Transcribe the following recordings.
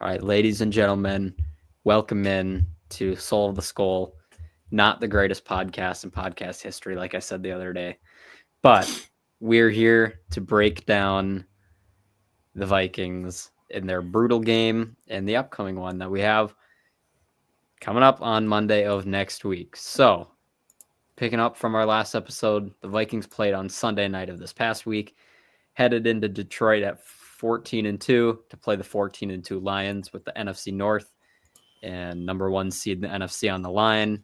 All right, ladies and gentlemen, welcome in to Soul of the Skull. Not the greatest podcast in podcast history, like I said the other day, but we're here to break down the Vikings in their brutal game and the upcoming one that we have coming up on Monday of next week. So, picking up from our last episode, the Vikings played on Sunday night of this past week, headed into Detroit at 14-2 to play the 14-2 Lions with the NFC North and number one seed in the NFC on the line.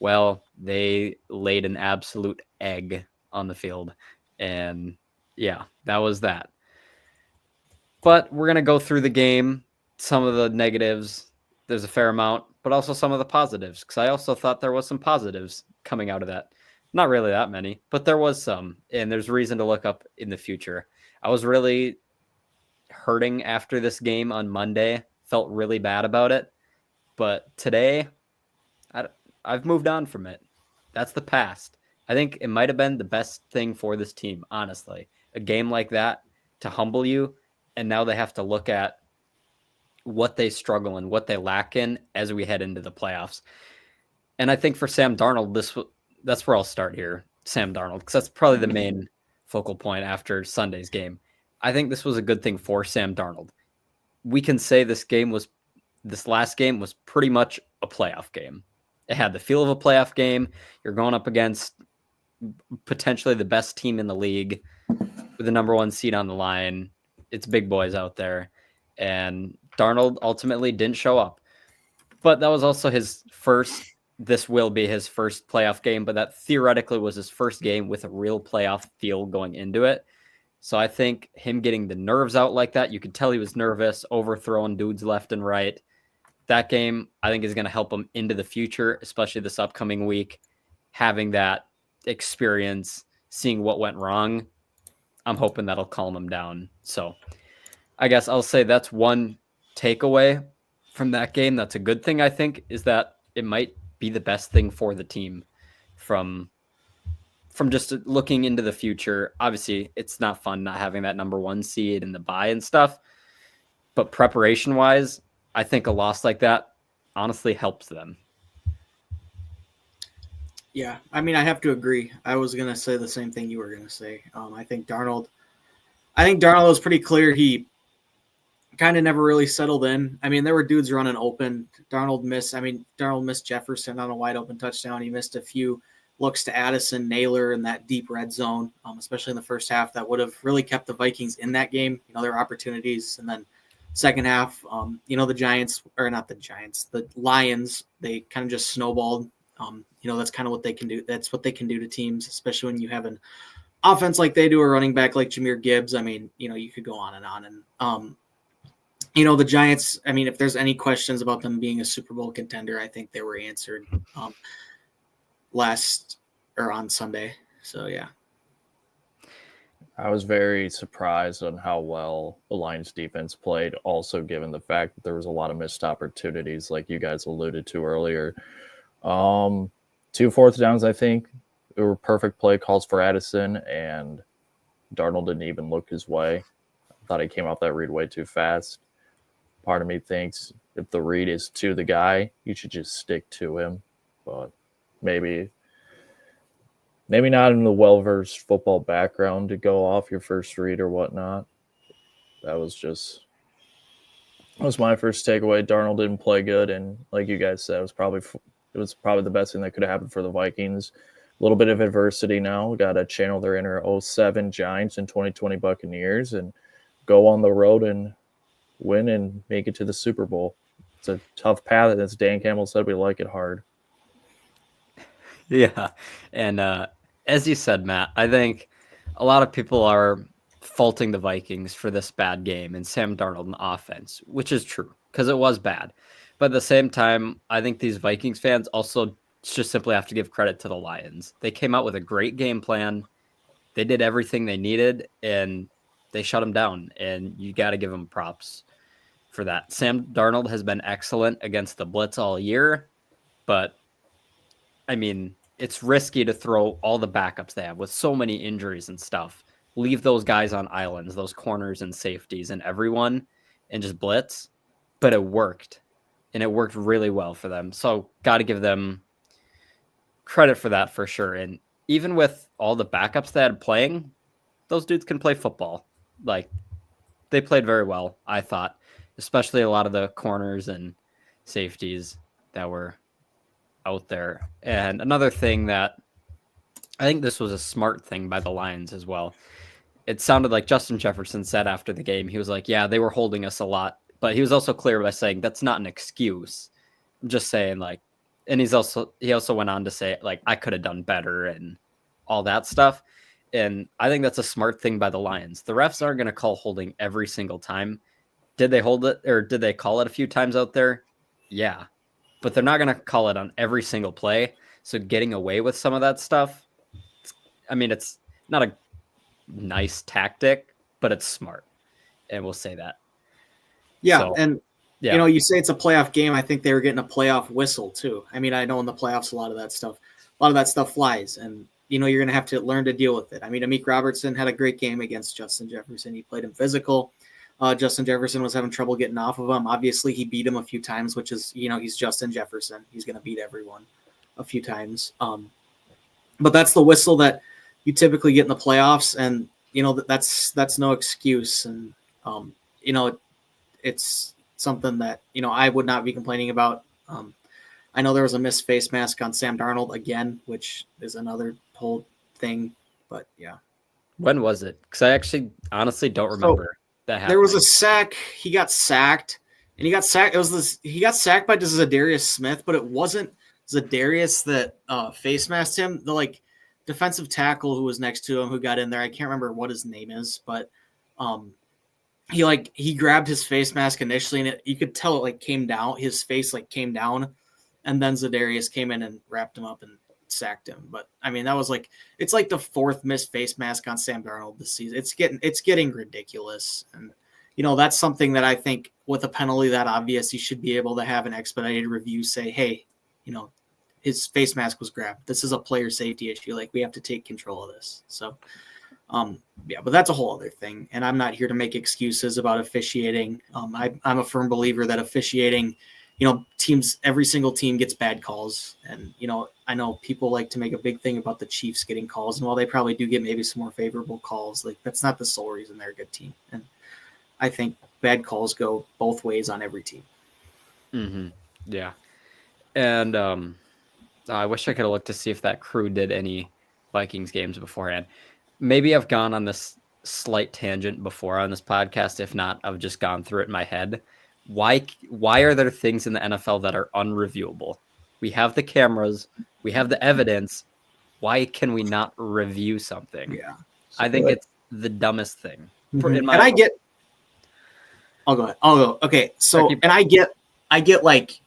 Well, they laid an absolute egg on the field. And yeah, that was that. But we're going to go through the game, some of the negatives. There's a fair amount, but also some of the positives, because I also thought there was some positives coming out of that. Not really that many, but there was some, and there's reason to look up in the future. I was really hurting after this game on Monday, felt really bad about it. But today, I've moved on from it. That's the past. I think it might have been the best thing for this team, honestly. A game like that to humble you, and now they have to look at what they struggle and what they lack in as we head into the playoffs. And I think for Sam Darnold, that's where I'll start here. Sam Darnold, because that's probably the main focal point after Sunday's game. I think this was a good thing for Sam Darnold. We can say this last game was pretty much a playoff game. It had the feel of a playoff game. You're going up against potentially the best team in the league with the number one seed on the line. It's big boys out there. And Darnold ultimately didn't show up. But that was also this will be his first playoff game, but that theoretically was his first game with a real playoff feel going into it. So I think him getting the nerves out like that, you could tell he was nervous, overthrowing dudes left and right. That game, I think, is going to help him into the future, especially this upcoming week. Having that experience, seeing what went wrong, I'm hoping that'll calm him down. So I guess I'll say that's one takeaway from that game. That's a good thing, I think, is that it might be the best thing for the team from just looking into the future. Obviously, it's not fun not having that number one seed and the bye and stuff. But preparation-wise, I think a loss like that honestly helps them. Yeah, I mean, I have to agree. I was going to say the same thing you were going to say. I think Darnold was pretty clear. He kind of never really settled in. I mean, there were dudes running open. Darnold missed Jefferson on a wide open touchdown. He missed a few looks to Addison, Naylor in that deep red zone, especially in the first half. That would have really kept the Vikings in that game. There were opportunities. And then second half, the Lions, they kind of just snowballed. That's kind of what they can do. That's what they can do to teams, especially when you have an offense like they do, a running back like Jahmyr Gibbs. I mean, you could go on and on. And, the Giants, I mean, if there's any questions about them being a Super Bowl contender, I think they were answered on Sunday. So, yeah. I was very surprised on how well the Lions defense played, also given the fact that there was a lot of missed opportunities, like you guys alluded to earlier. 2 fourth downs, I think. There were perfect play calls for Addison, and Darnold didn't even look his way. I thought he came off that read way too fast. Part of me thinks if the read is to the guy, you should just stick to him. But maybe not in the well-versed football background to go off your first read or whatnot. That was my first takeaway. Darnold didn't play good, and like you guys said, it was probably the best thing that could have happened for the Vikings. A little bit of adversity now. Got to channel their inner 07 Giants and 2020 Buccaneers and go on the road and win and make it to the Super Bowl. It's a tough path, and as Dan Campbell said, we like it hard. Yeah, and as you said, Matt, I think a lot of people are faulting the Vikings for this bad game and Sam Darnold in offense, which is true because it was bad. But at the same time, I think these Vikings fans also just simply have to give credit to the Lions. They came out with a great game plan. They did everything they needed, and they shut them down, and you got to give them props for that. Sam Darnold has been excellent against the blitz all year, but, I mean, it's risky to throw all the backups they have with so many injuries and stuff. Leave those guys on islands, those corners and safeties and everyone, and just blitz. but it worked, and it worked really well for them. So got to give them credit for that for sure. And even with all the backups they had playing, those dudes can play football. Like, they played very well, I thought, especially a lot of the corners and safeties that were out there. And another thing that I think this was a smart thing by the Lions as well. It sounded like Justin Jefferson said after the game, he was like, yeah, they were holding us a lot. But he was also clear by saying that's not an excuse. I'm just saying, like, and he also went on to say, like, I could have done better and all that stuff. And I think that's a smart thing by the Lions. The refs aren't going to call holding every single time. Did they hold it, or did they call it a few times out there? Yeah. But they're not going to call it on every single play. So getting away with some of that stuff, it's not a nice tactic, but it's smart. And we'll say that. Yeah, So, and yeah. you know, you say it's a playoff game. I think they were getting a playoff whistle too. I mean, I know in the playoffs a lot of that stuff flies, and you know you're going to have to learn to deal with it. I mean, Amik Robertson had a great game against Justin Jefferson. He played him physical. Justin Jefferson was having trouble getting off of him. Obviously, he beat him a few times, which is, you know, he's Justin Jefferson. He's going to beat everyone a few times. But that's the whistle that you typically get in the playoffs, and you know that's no excuse. And you know, it's something that, you know, I would not be complaining about. I know there was a missed face mask on Sam Darnold again, which is another whole thing. But yeah, When was it? Because I actually honestly don't remember that happening. there was a sack. He got sacked, and he got sacked. He got sacked by Zadarius Smith, but it wasn't Zadarius that face masked him. The like defensive tackle who was next to him, who got in there. I can't remember what his name is, but he grabbed his face mask initially, and you could tell it like came down. His face like came down, and then Zadarius came in and wrapped him up and sacked him. But I mean, that was like, it's like the fourth missed face mask on Sam Darnold this season. It's getting ridiculous, and you know that's something that I think with a penalty that obvious, you should be able to have an expedited review say, hey, you know, his face mask was grabbed. This is a player safety issue. Like, we have to take control of this. So. Yeah, but that's a whole other thing, and I'm not here to make excuses about officiating. I'm a firm believer that officiating, you know, every single team gets bad calls, and you know, I know people like to make a big thing about the Chiefs getting calls, and while they probably do get maybe some more favorable calls, like that's not the sole reason they're a good team. And I think bad calls go both ways on every team. Mm-hmm. Yeah, and I wish I could have looked to see if that crew did any Vikings games beforehand. Maybe I've gone on this slight tangent before on this podcast. If not, I've just gone through it in my head. Why are there things in the NFL that are unreviewable? We have the cameras, we have the evidence. Why can we not review something? Yeah, I think it's the dumbest thing. Mm-hmm. I'll go. Okay, so and I get like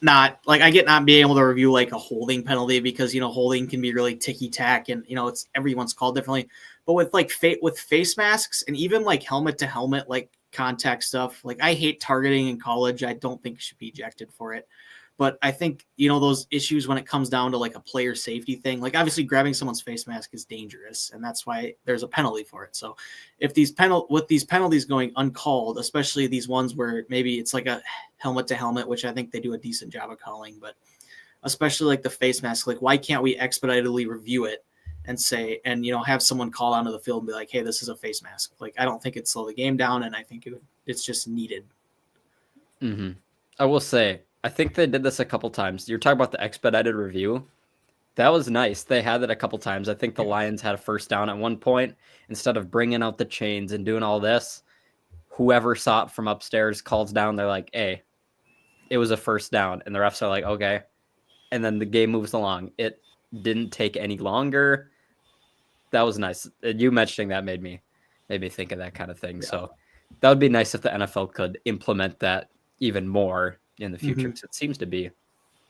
not being able to review like a holding penalty, because you know holding can be really ticky tack, and you know it's everyone's called differently. But with like with face masks and even like helmet to helmet like contact stuff, like I hate targeting in college. I don't think you should be ejected for it. But I think, you know, those issues when it comes down to like a player safety thing, like obviously grabbing someone's face mask is dangerous, and that's why there's a penalty for it. So if these penalties going uncalled, especially these ones where maybe it's like a helmet to helmet, which I think they do a decent job of calling, but especially like the face mask, like why can't we expeditedly review it and say, and you know, have someone call onto the field and be like, hey, this is a face mask. Like I don't think it'd slow the game down, and I think it's just needed. Mm-hmm. I will say, I think they did this a couple times. You're talking about the expedited review. That was nice. They had it a couple times. I think the Lions had a first down at one point. Instead of bringing out the chains and doing all this, whoever saw it from upstairs calls down. They're like, hey, it was a first down. And the refs are like, okay. And then the game moves along. It didn't take any longer. That was nice. You mentioning that made me think of that kind of thing. Yeah. So that would be nice if the NFL could implement that even more in the future, because it seems to be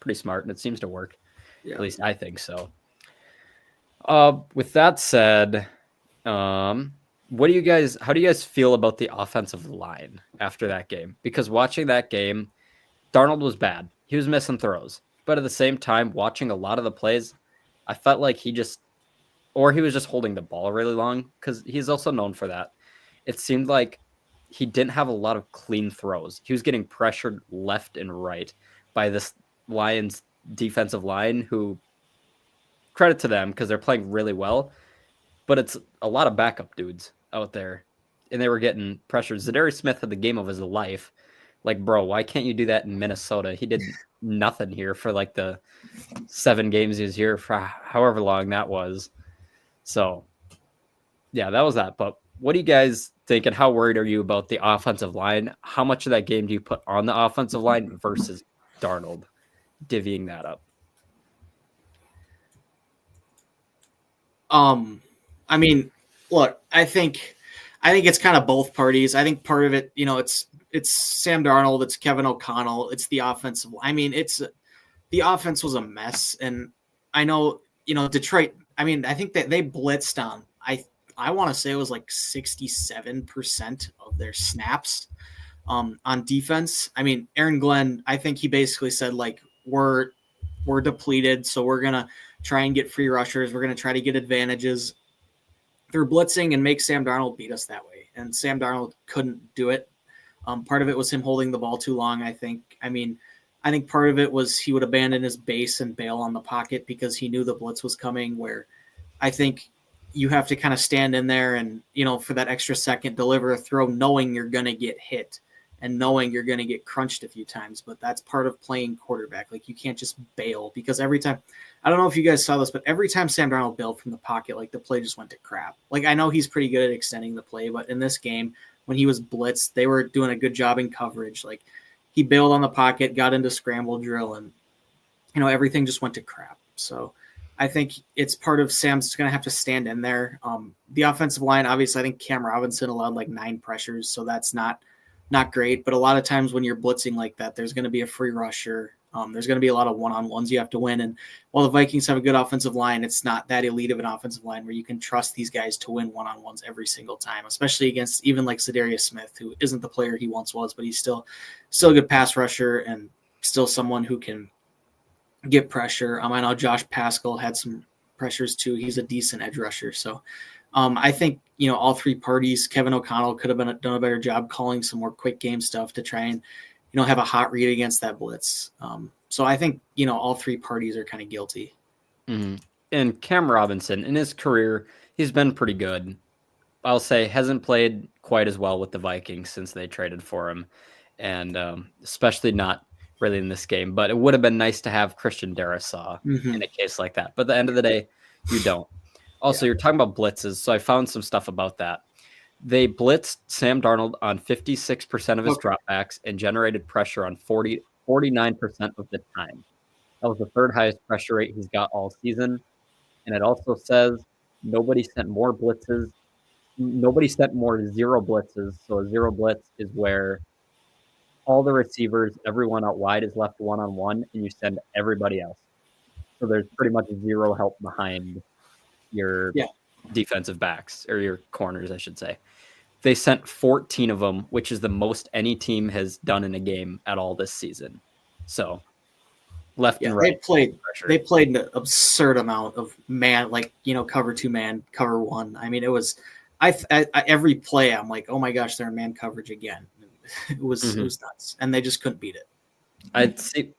pretty smart and it seems to work. Yeah. At least I think so. With that said, how do you guys feel about the offensive line after that game? Because watching that game, Darnold was bad. He was missing throws. But at the same time, watching a lot of the plays, I felt like he was just holding the ball really long, because he's also known for that. It seemed like he didn't have a lot of clean throws. He was getting pressured left and right by this Lions defensive line, who, credit to them because they're playing really well, but it's a lot of backup dudes out there, and they were getting pressured. Zadarius Smith had the game of his life. Like, bro, why can't you do that in Minnesota? He did nothing here for like the 7 games he was here for, however long that was. So, yeah, that was that. But what do you guys think, and how worried are you about the offensive line? How much of that game do you put on the offensive line versus Darnold? Divvying that up. I mean, look, I think it's kind of both parties. I think part of it, it's Sam Darnold, it's Kevin O'Connell, it's the offensive. I mean, the offense was a mess, and I know, Detroit. I mean, I think that they blitzed on. I want to say it was like 67% of their snaps on defense. I mean, Aaron Glenn, I think he basically said, like, we're depleted, so we're gonna try and get free rushers. We're gonna try to get advantages through blitzing and make Sam Darnold beat us that way. And Sam Darnold couldn't do it. Part of it was him holding the ball too long, I think. I mean, I think part of it was he would abandon his base and bail on the pocket because he knew the blitz was coming, where I think you have to kind of stand in there and, for that extra second, deliver a throw knowing you're going to get hit and knowing you're going to get crunched a few times. But that's part of playing quarterback. Like, you can't just bail, because every time, I don't know if you guys saw this, but every time Sam Darnold bailed from the pocket, like, the play just went to crap. Like, I know he's pretty good at extending the play, but in this game, when he was blitzed, they were doing a good job in coverage. Like, he bailed on the pocket, got into scramble drill, and, everything just went to crap. So I think it's part of Sam's going to have to stand in there. The offensive line, obviously, I think Cam Robinson allowed like 9 pressures, so that's not great. But a lot of times when you're blitzing like that, there's going to be a free rusher. There's going to be a lot of one-on-ones you have to win. And while the Vikings have a good offensive line, it's not that elite of an offensive line where you can trust these guys to win one-on-ones every single time, especially against even like Zadarius Smith, who isn't the player he once was, but he's still a good pass rusher and still someone who can get pressure. I know Josh Pascal had some pressures too. He's a decent edge rusher. So I think, all 3 parties, Kevin O'Connell could have done a better job calling some more quick game stuff to try and, have a hot read against that blitz. So I think, all 3 parties are kind of guilty. Mm-hmm. And Cam Robinson, in his career, he's been pretty good. I'll say hasn't played quite as well with the Vikings since they traded for him, and especially not really in this game. But it would have been nice to have Christian Darrisaw in a case like that. But at the end of the day, you don't. Also, You're talking about blitzes, so I found some stuff about that. They blitzed Sam Darnold on 56% of his dropbacks and generated pressure on 49% of the time. That was the 3rd highest pressure rate he's got all season. And it also says nobody sent more blitzes. Nobody sent more 0 blitzes. So a 0 blitz is where all the receivers, everyone out wide is left one-on-one, and you send everybody else. So there's pretty much 0 help behind your defensive backs, or your corners, I should say. They sent 14 of them, which is the most any team has done in a game at all this season. So left and right. They played an absurd amount of man, like, cover 2 man, cover 1. I mean, it was, I every play I'm like, oh my gosh, they're in man coverage again. It was nuts, and they just couldn't beat it.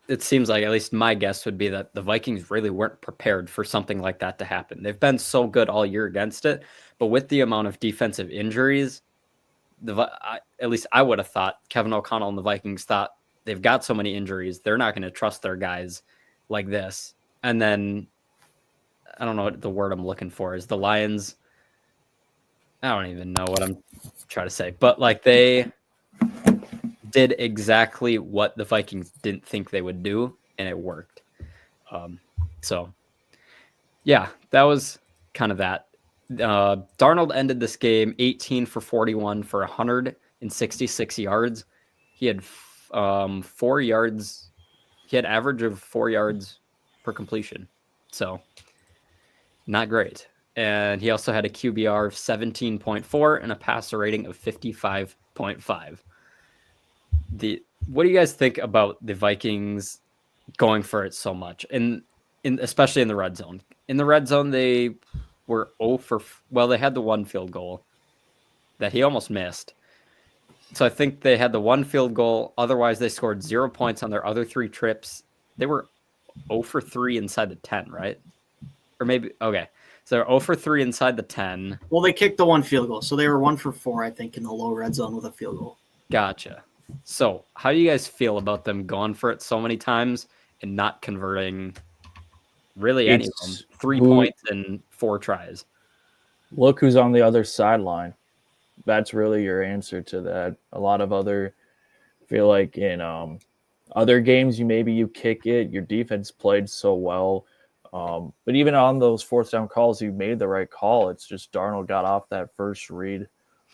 It seems like, at least my guess would be, that the Vikings really weren't prepared for something like that to happen. They've been so good all year against it, but with the amount of defensive injuries, at least I would have thought Kevin O'Connell and the Vikings thought they've got so many injuries, they're not going to trust their guys like this. And then, I don't know what the word I'm looking for is, the Lions, I don't even know what I'm trying to say, but like, they did exactly what the Vikings didn't think they would do, and it worked. So, yeah, that was kind of that. Darnold ended this game 18 for 41 for 166 yards. He had 4 yards. He had average of 4 yards per completion. So, not great. And he also had a QBR of 17.4 and a passer rating of 55.5. What do you guys think about the Vikings going for it so much, and especially in the red zone? In the red zone, they were they had the 1 field goal that he almost missed, So I think they had the one field goal. Otherwise, they scored 0 points on their other 3 trips. They were 0 for 3 inside the 10, right? Or maybe, okay. So they're 0 for 3 inside the 10. Well, they kicked the one field goal, so they were 1 for 4, I think, in the low red zone with a field goal. Gotcha. So how do you guys feel about them going for it so many times and not converting really any of them? 3 points and 4 tries. Look who's on the other sideline. That's really your answer to that. A lot of other feel like in other games you kick it, your defense played so well. But even on those fourth down calls, you made the right call. It's just Darnold got off that first read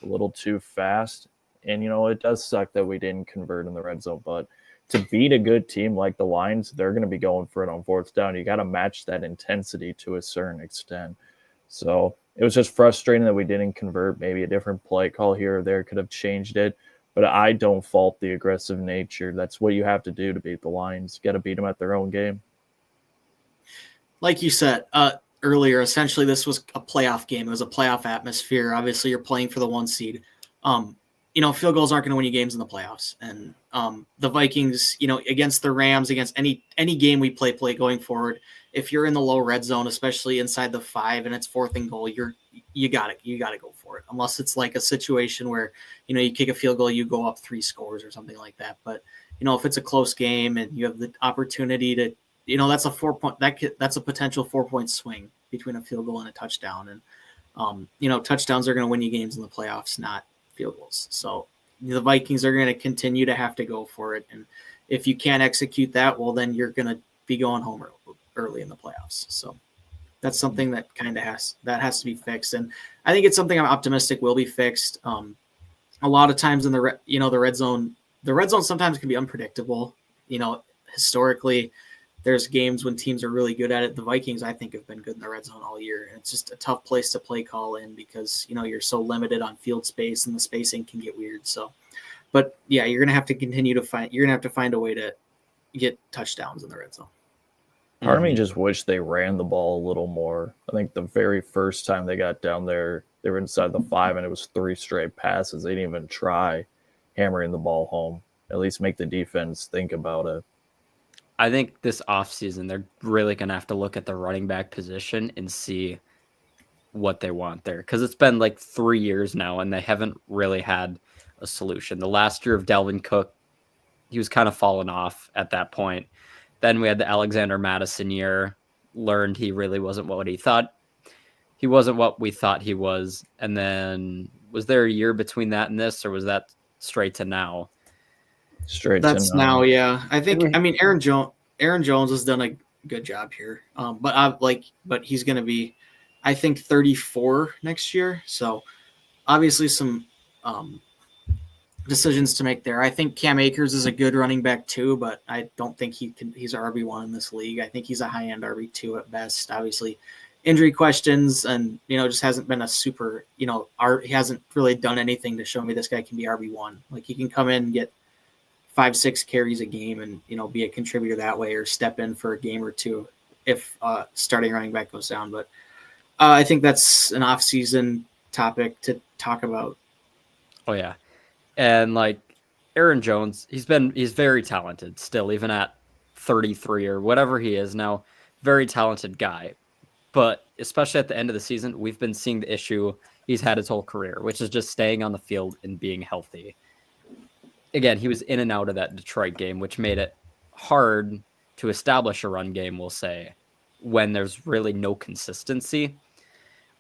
a little too fast. And, it does suck that we didn't convert in the red zone. But to beat a good team like the Lions, they're going to be going for it on fourth down. You got to match that intensity to a certain extent. So it was just frustrating that we didn't convert. Maybe a different play call here or there could have changed it. But I don't fault the aggressive nature. That's what you have to do to beat the Lions. You got to beat them at their own game. Like you said earlier, essentially this was a playoff game. It was a playoff atmosphere. Obviously, you're playing for the 1 seed. Field goals aren't going to win you games in the playoffs. And the Vikings, against the Rams, against any game we play going forward, if you're in the low red zone, especially inside the 5 and it's 4th and goal, you got to go for it. Unless it's like a situation where, you kick a field goal, you go up 3 scores or something like that. But, if it's a close game and you have the opportunity to, that's a 4-point, that's a potential 4-point swing between a field goal and a touchdown. And, touchdowns are going to win you games in the playoffs, not field goals. So the Vikings are going to continue to have to go for it. And if you can't execute that, well, then you're going to be going home early in the playoffs. So that's something that has to be fixed. And I think it's something I'm optimistic will be fixed. A lot of times in the red zone sometimes can be unpredictable. Historically, there's games when teams are really good at it. The Vikings, I think, have been good in the red zone all year. And it's just a tough place to play call in because, you're so limited on field space and the spacing can get weird. So, but yeah, you're going to have to find a way to get touchdowns in the red zone. Part of me just wish they ran the ball a little more. I think the very first time they got down there, they were inside the 5 and it was 3 straight passes. They didn't even try hammering the ball home. At least make the defense think about it. I think this offseason, they're really going to have to look at the running back position and see what they want there. Because it's been like 3 years now, and they haven't really had a solution. The last year of Dalvin Cook, he was kind of falling off at that point. Then we had the Alexander Madison year, learned he really wasn't what he thought. He wasn't what we thought he was. And then was there a year between that and this, or was that straight to now? That's now, yeah. Aaron Jones has done a good job here. But he's going to be, I think, 34 next year. So obviously some decisions to make there. I think Cam Akers is a good running back too, but I don't think he's RB1 in this league. I think he's a high-end RB2 at best. Obviously, injury questions and, just hasn't been a super, he hasn't really done anything to show me this guy can be RB1. Like he can come in and get 5-6 carries a game and, be a contributor that way or step in for a game or two if starting running back goes down. But I think that's an off-season topic to talk about. Oh, yeah. And like Aaron Jones, he's very talented still, even at 33 or whatever he is now. Very talented guy. But especially at the end of the season, we've been seeing the issue he's had his whole career, which is just staying on the field and being healthy. Again, he was in and out of that Detroit game, which made it hard to establish a run game, we'll say, when there's really no consistency.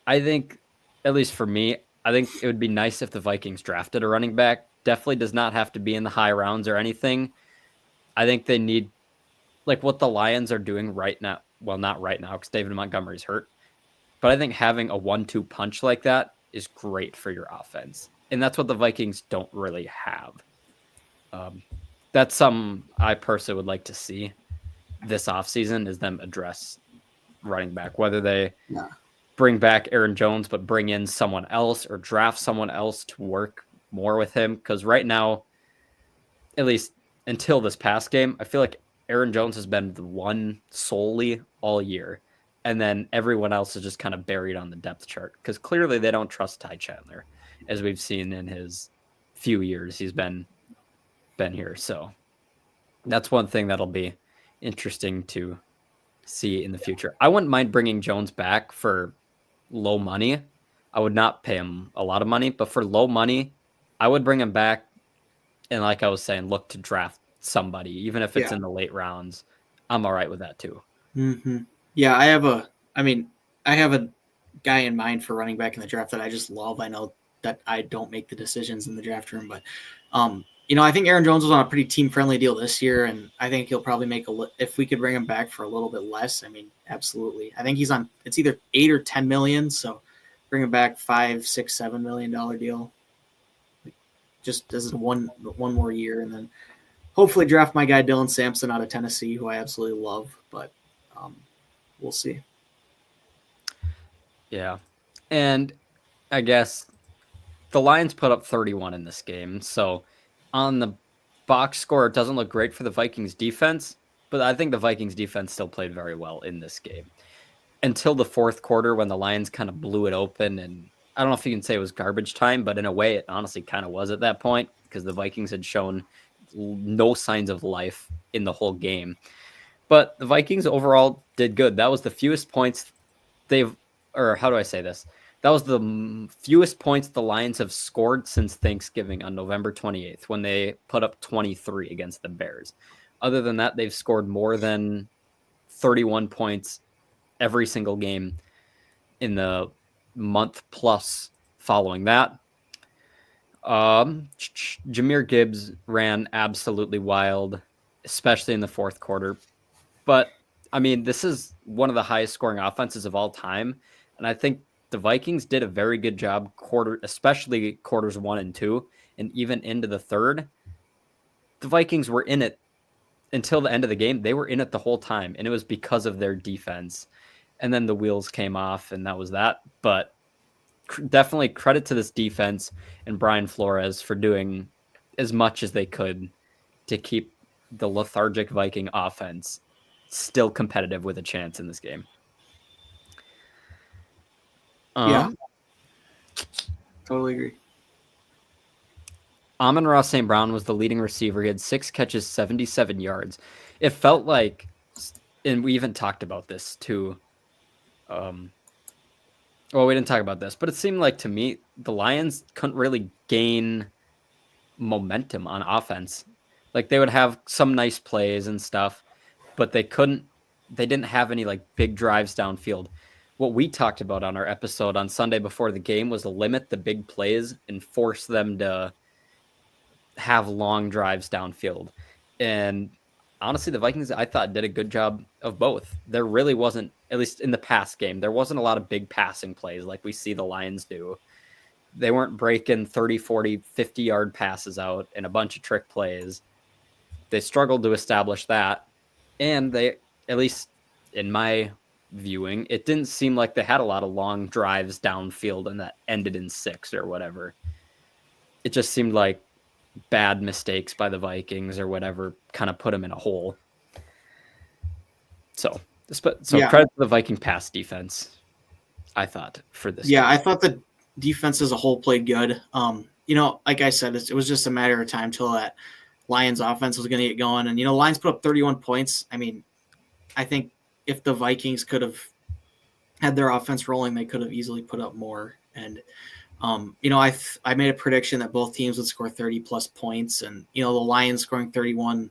I think, at least for me, I think it would be nice if the Vikings drafted a running back. Definitely does not have to be in the high rounds or anything. I think they need, like what the Lions are doing right now. Well, not right now because David Montgomery's hurt. But I think having a 1-2 punch like that is great for your offense. And that's what the Vikings don't really have. That's something I personally would like to see this offseason is them address running back, whether they bring back Aaron Jones but bring in someone else or draft someone else to work more with him. Because right now, at least until this past game, I feel like Aaron Jones has been the one solely all year. And then everyone else is just kind of buried on the depth chart because clearly they don't trust Ty Chandler, as we've seen in his few years he's been here. So that's one thing that'll be interesting to see in the future. I wouldn't mind bringing Jones back for low money. I would not pay him a lot of money, but for low money, I would bring him back. And like I was saying, look to draft somebody, even if it's in the late rounds. I'm all right with that too. Mm-hmm. Yeah, I have a guy in mind for running back in the draft that I just love. I know that I don't make the decisions in the draft room, but I think Aaron Jones was on a pretty team-friendly deal this year, and I think he'll probably make if we could bring him back for a little bit less. I mean, absolutely. I think he's on. It's either $8 or $10 million, so bring him back $5, $6, $7 million deal. Just as one more year, and then hopefully draft my guy Dylan Sampson out of Tennessee, who I absolutely love. But we'll see. Yeah, and I guess the Lions put up 31 in this game, so on the box score, it doesn't look great for the Vikings defense, but I think the Vikings defense still played very well in this game until the fourth quarter when the Lions kind of blew it open. And I don't know if you can say it was garbage time, but in a way it honestly kind of was at that point because the Vikings had shown no signs of life in the whole game. But the Vikings overall did good. That was the fewest points that was the fewest points the Lions have scored since Thanksgiving on November 28th when they put up 23 against the Bears. Other than that, they've scored more than 31 points every single game in the month plus following that. Jahmyr Gibbs ran absolutely wild, especially in the fourth quarter. But, I mean, this is one of the highest scoring offenses of all time, and I think the Vikings did a very good job especially quarters 1 and 2, and even into the third. The Vikings were in it until the end of the game. They were in it the whole time, and it was because of their defense. And then the wheels came off, and that was that. But definitely credit to this defense and Brian Flores for doing as much as they could to keep the lethargic Viking offense still competitive with a chance in this game. Yeah, totally agree. Amon-Ra St. Brown was the leading receiver. He had 6 catches, 77 yards. It felt like, and we even talked about this too. We didn't talk about this, but it seemed like to me the Lions couldn't really gain momentum on offense. Like they would have some nice plays and stuff, but they didn't have any like big drives downfield. What we talked about on our episode on Sunday before the game was to limit the big plays and force them to have long drives downfield. And honestly, the Vikings, I thought, did a good job of both. There really wasn't, at least in the past game, there wasn't a lot of big passing plays like we see the Lions do. They weren't breaking 30, 40, 50-yard passes out and a bunch of trick plays. They struggled to establish that. And they, at least in my viewing, it didn't seem like they had a lot of long drives downfield and that ended in 6 or whatever. It just seemed like bad mistakes by the Vikings or whatever kind of put them in a hole. So credit to the Viking pass defense, I thought, for this game. I thought the defense as a whole played good. Like I said, it was just a matter of time till that Lions offense was going to get going. And, Lions put up 31 points. I mean, I think if the Vikings could have had their offense rolling, they could have easily put up more. And, I made a prediction that both teams would score 30-plus points. And, the Lions scoring 31,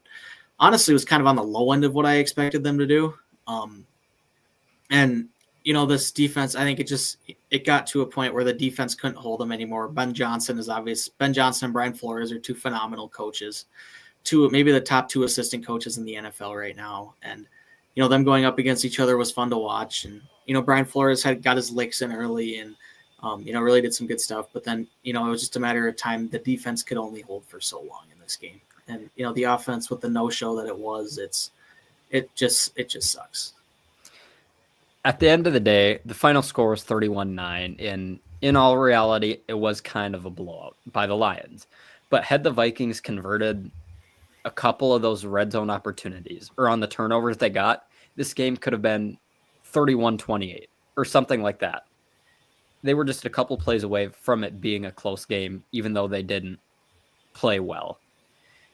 honestly, was kind of on the low end of what I expected them to do. This defense, I think it got to a point where the defense couldn't hold them anymore. Ben Johnson and Brian Flores are 2 phenomenal coaches, maybe the top 2 assistant coaches in the NFL right now. And, them going up against each other was fun to watch. And, Brian Flores got his licks in early and, really did some good stuff. But then, it was just a matter of time. The defense could only hold for so long in this game. And, the offense with the no-show that it was, it just sucks. At the end of the day, the final score was 31-9, and in all reality, it was kind of a blowout by the Lions. But had the Vikings converted a couple of those red zone opportunities or on the turnovers they got, this game could have been 31-28 or something like that. They were just a couple plays away from it being a close game, even though they didn't play well.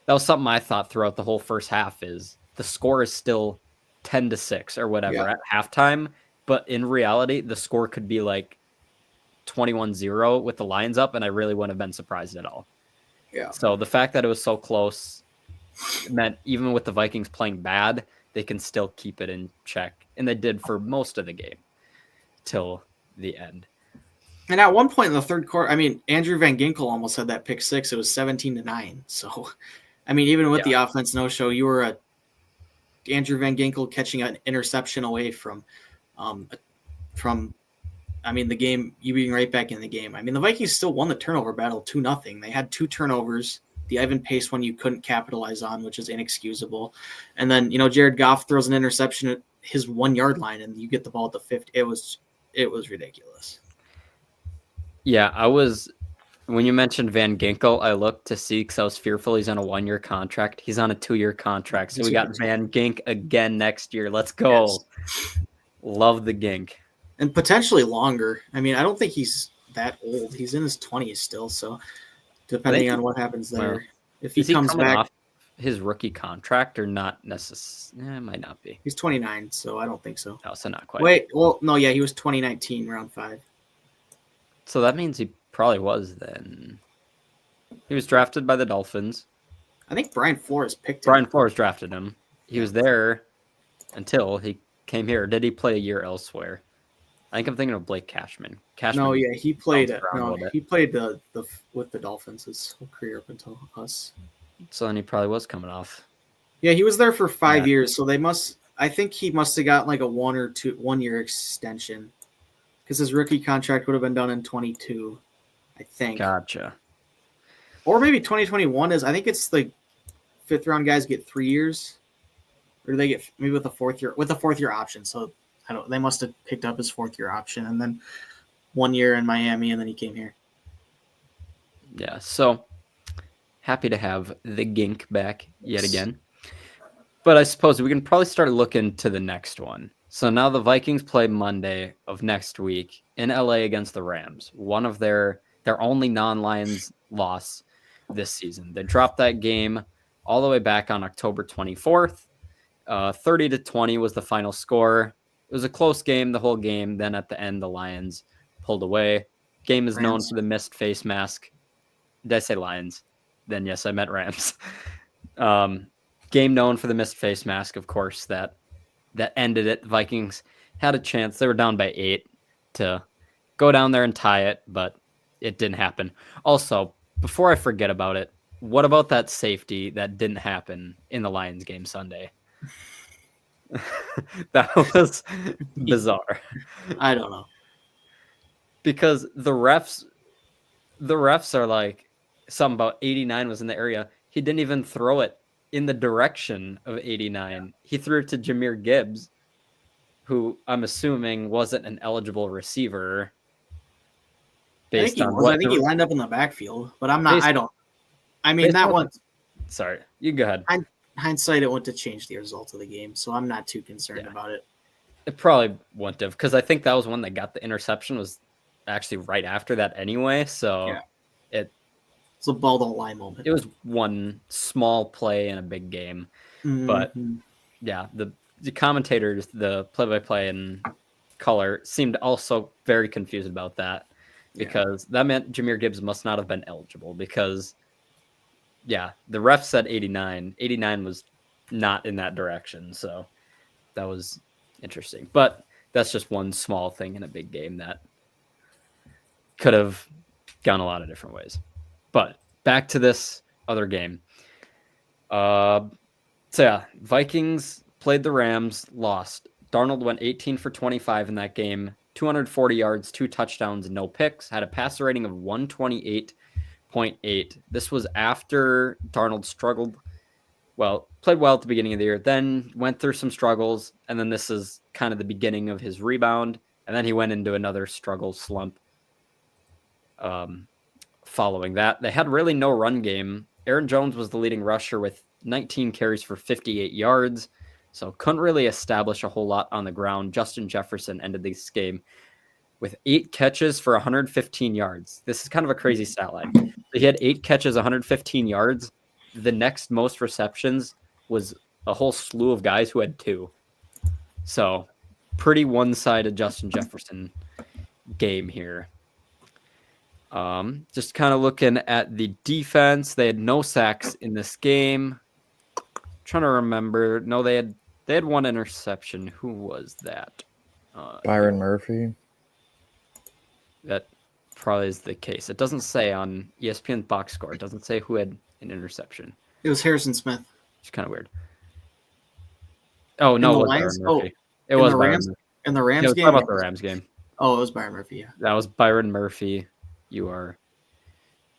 That was something I thought throughout the whole first half is the score is still 10-6 or whatever at halftime, but in reality, the score could be like 21-0 with the Lions up, and I really wouldn't have been surprised at all. Yeah. So the fact that it was so close meant even with the Vikings playing bad, they can still keep it in check. And they did for most of the game till the end. And at one point in the third quarter, I mean, Andrew Van Ginkel almost had that pick six. It was 17-9. So, I mean, even with the offense no-show, you were Andrew Van Ginkel catching an interception away from the game, you being right back in the game. I mean, the Vikings still won the turnover battle 2-0. They had 2 turnovers. The Ivan Pace one you couldn't capitalize on, which is inexcusable. And then, Jared Goff throws an interception at his 1 yard line, and you get the ball at the 50. It was ridiculous. Yeah, when you mentioned Van Ginkel, I looked to see because I was fearful he's on a 1-year contract. He's on a 2-year contract. So we got Van Gink again next year. Let's go. Yes. Love the Gink. And potentially longer. I mean, I don't think he's that old. He's in his 20s still, so depending on what happens there. Well, if he comes back off his rookie contract or not necessarily, it might not be. He's 29, so I don't think so. No, so not quite. Wait, well, no, yeah, he was 2019, round 5. So that means he probably was then. He was drafted by the Dolphins. I think Brian Flores picked him. Brian Flores drafted him. He was there until he came here. Did he play a year elsewhere? I think I'm thinking of Blake Cashman. No, yeah, he played. He played the with the Dolphins his whole career up until us. So then he probably was coming off. Yeah, he was there for 5 years. So they must. I think he must have gotten like a 1 year extension because his rookie contract would have been done in 22. I think. Gotcha. Or maybe 2021 is. I think it's like 5th round guys get 3 years, or do they get maybe with a 4th year option. So. They must have picked up his 4th year option and then 1 year in Miami, and then he came here. Yeah, so happy to have the Gink back yet again. But I suppose we can probably start looking to the next one. So now the Vikings play Monday of next week in LA against the Rams. One of their only non-Lions loss this season. They dropped that game all the way back on October 24th. 30-20 was the final score. It was a close game the whole game. Then at the end, the Lions pulled away. Game is known for the missed face mask. Did I say Lions? Then yes, I meant Rams. Game known for the missed face mask, of course, that ended it. The Vikings had a chance. They were down by 8 to go down there and tie it, but it didn't happen. Also, before I forget about it, what about that safety that didn't happen in the Lions game Sunday? That was bizarre. I don't know. Because the refs are like something about 89 was in the area. He didn't even throw it in the direction of 89. He threw it to Jahmyr Gibbs, who I'm assuming wasn't an eligible receiver. I think he lined up in the backfield, but I'm not. That one. Sorry, you go ahead. Hindsight, it wouldn't have changed the result of the game, so I'm not too concerned about it. It probably wouldn't have, because I think that was one that got the interception was actually right after that anyway. So it's a ball don't lie moment. It was one small play in a big game, but yeah, the commentators, the play-by-play and color seemed also very confused about that because that meant Jahmyr Gibbs must not have been eligible because. Yeah, the ref said 89. 89 was not in that direction, so that was interesting. But that's just one small thing in a big game that could have gone a lot of different ways. But back to this other game. Vikings played the Rams, lost. Darnold went 18 for 25 in that game, 240 yards, 2 touchdowns, no picks, had a passer rating of 128.8. This was after Darnold played well at the beginning of the year, then went through some struggles, and then this is kind of the beginning of his rebound, and then he went into another struggle slump following that. They had really no run game. Aaron Jones was the leading rusher with 19 carries for 58 yards, so couldn't really establish a whole lot on the ground. Justin Jefferson ended this game with 8 catches for 115 yards. This is kind of a crazy stat line. He had 8 catches, 115 yards. The next most receptions was a whole slew of guys who had 2. So pretty one-sided Justin Jefferson game here. Just kind of looking at the defense, they had no sacks in this game. Trying to remember. No, they had 1 interception. Who was that? Byron Murphy. That probably is the case. It doesn't say on ESPN's box score. It doesn't say who had an interception. It was Harrison Smith. It's kind of weird. Oh, no, it was Byron Murphy. It was Byron Murphy. In the Rams game? About the Rams game. Oh, it was Byron Murphy, yeah. That was Byron Murphy. You are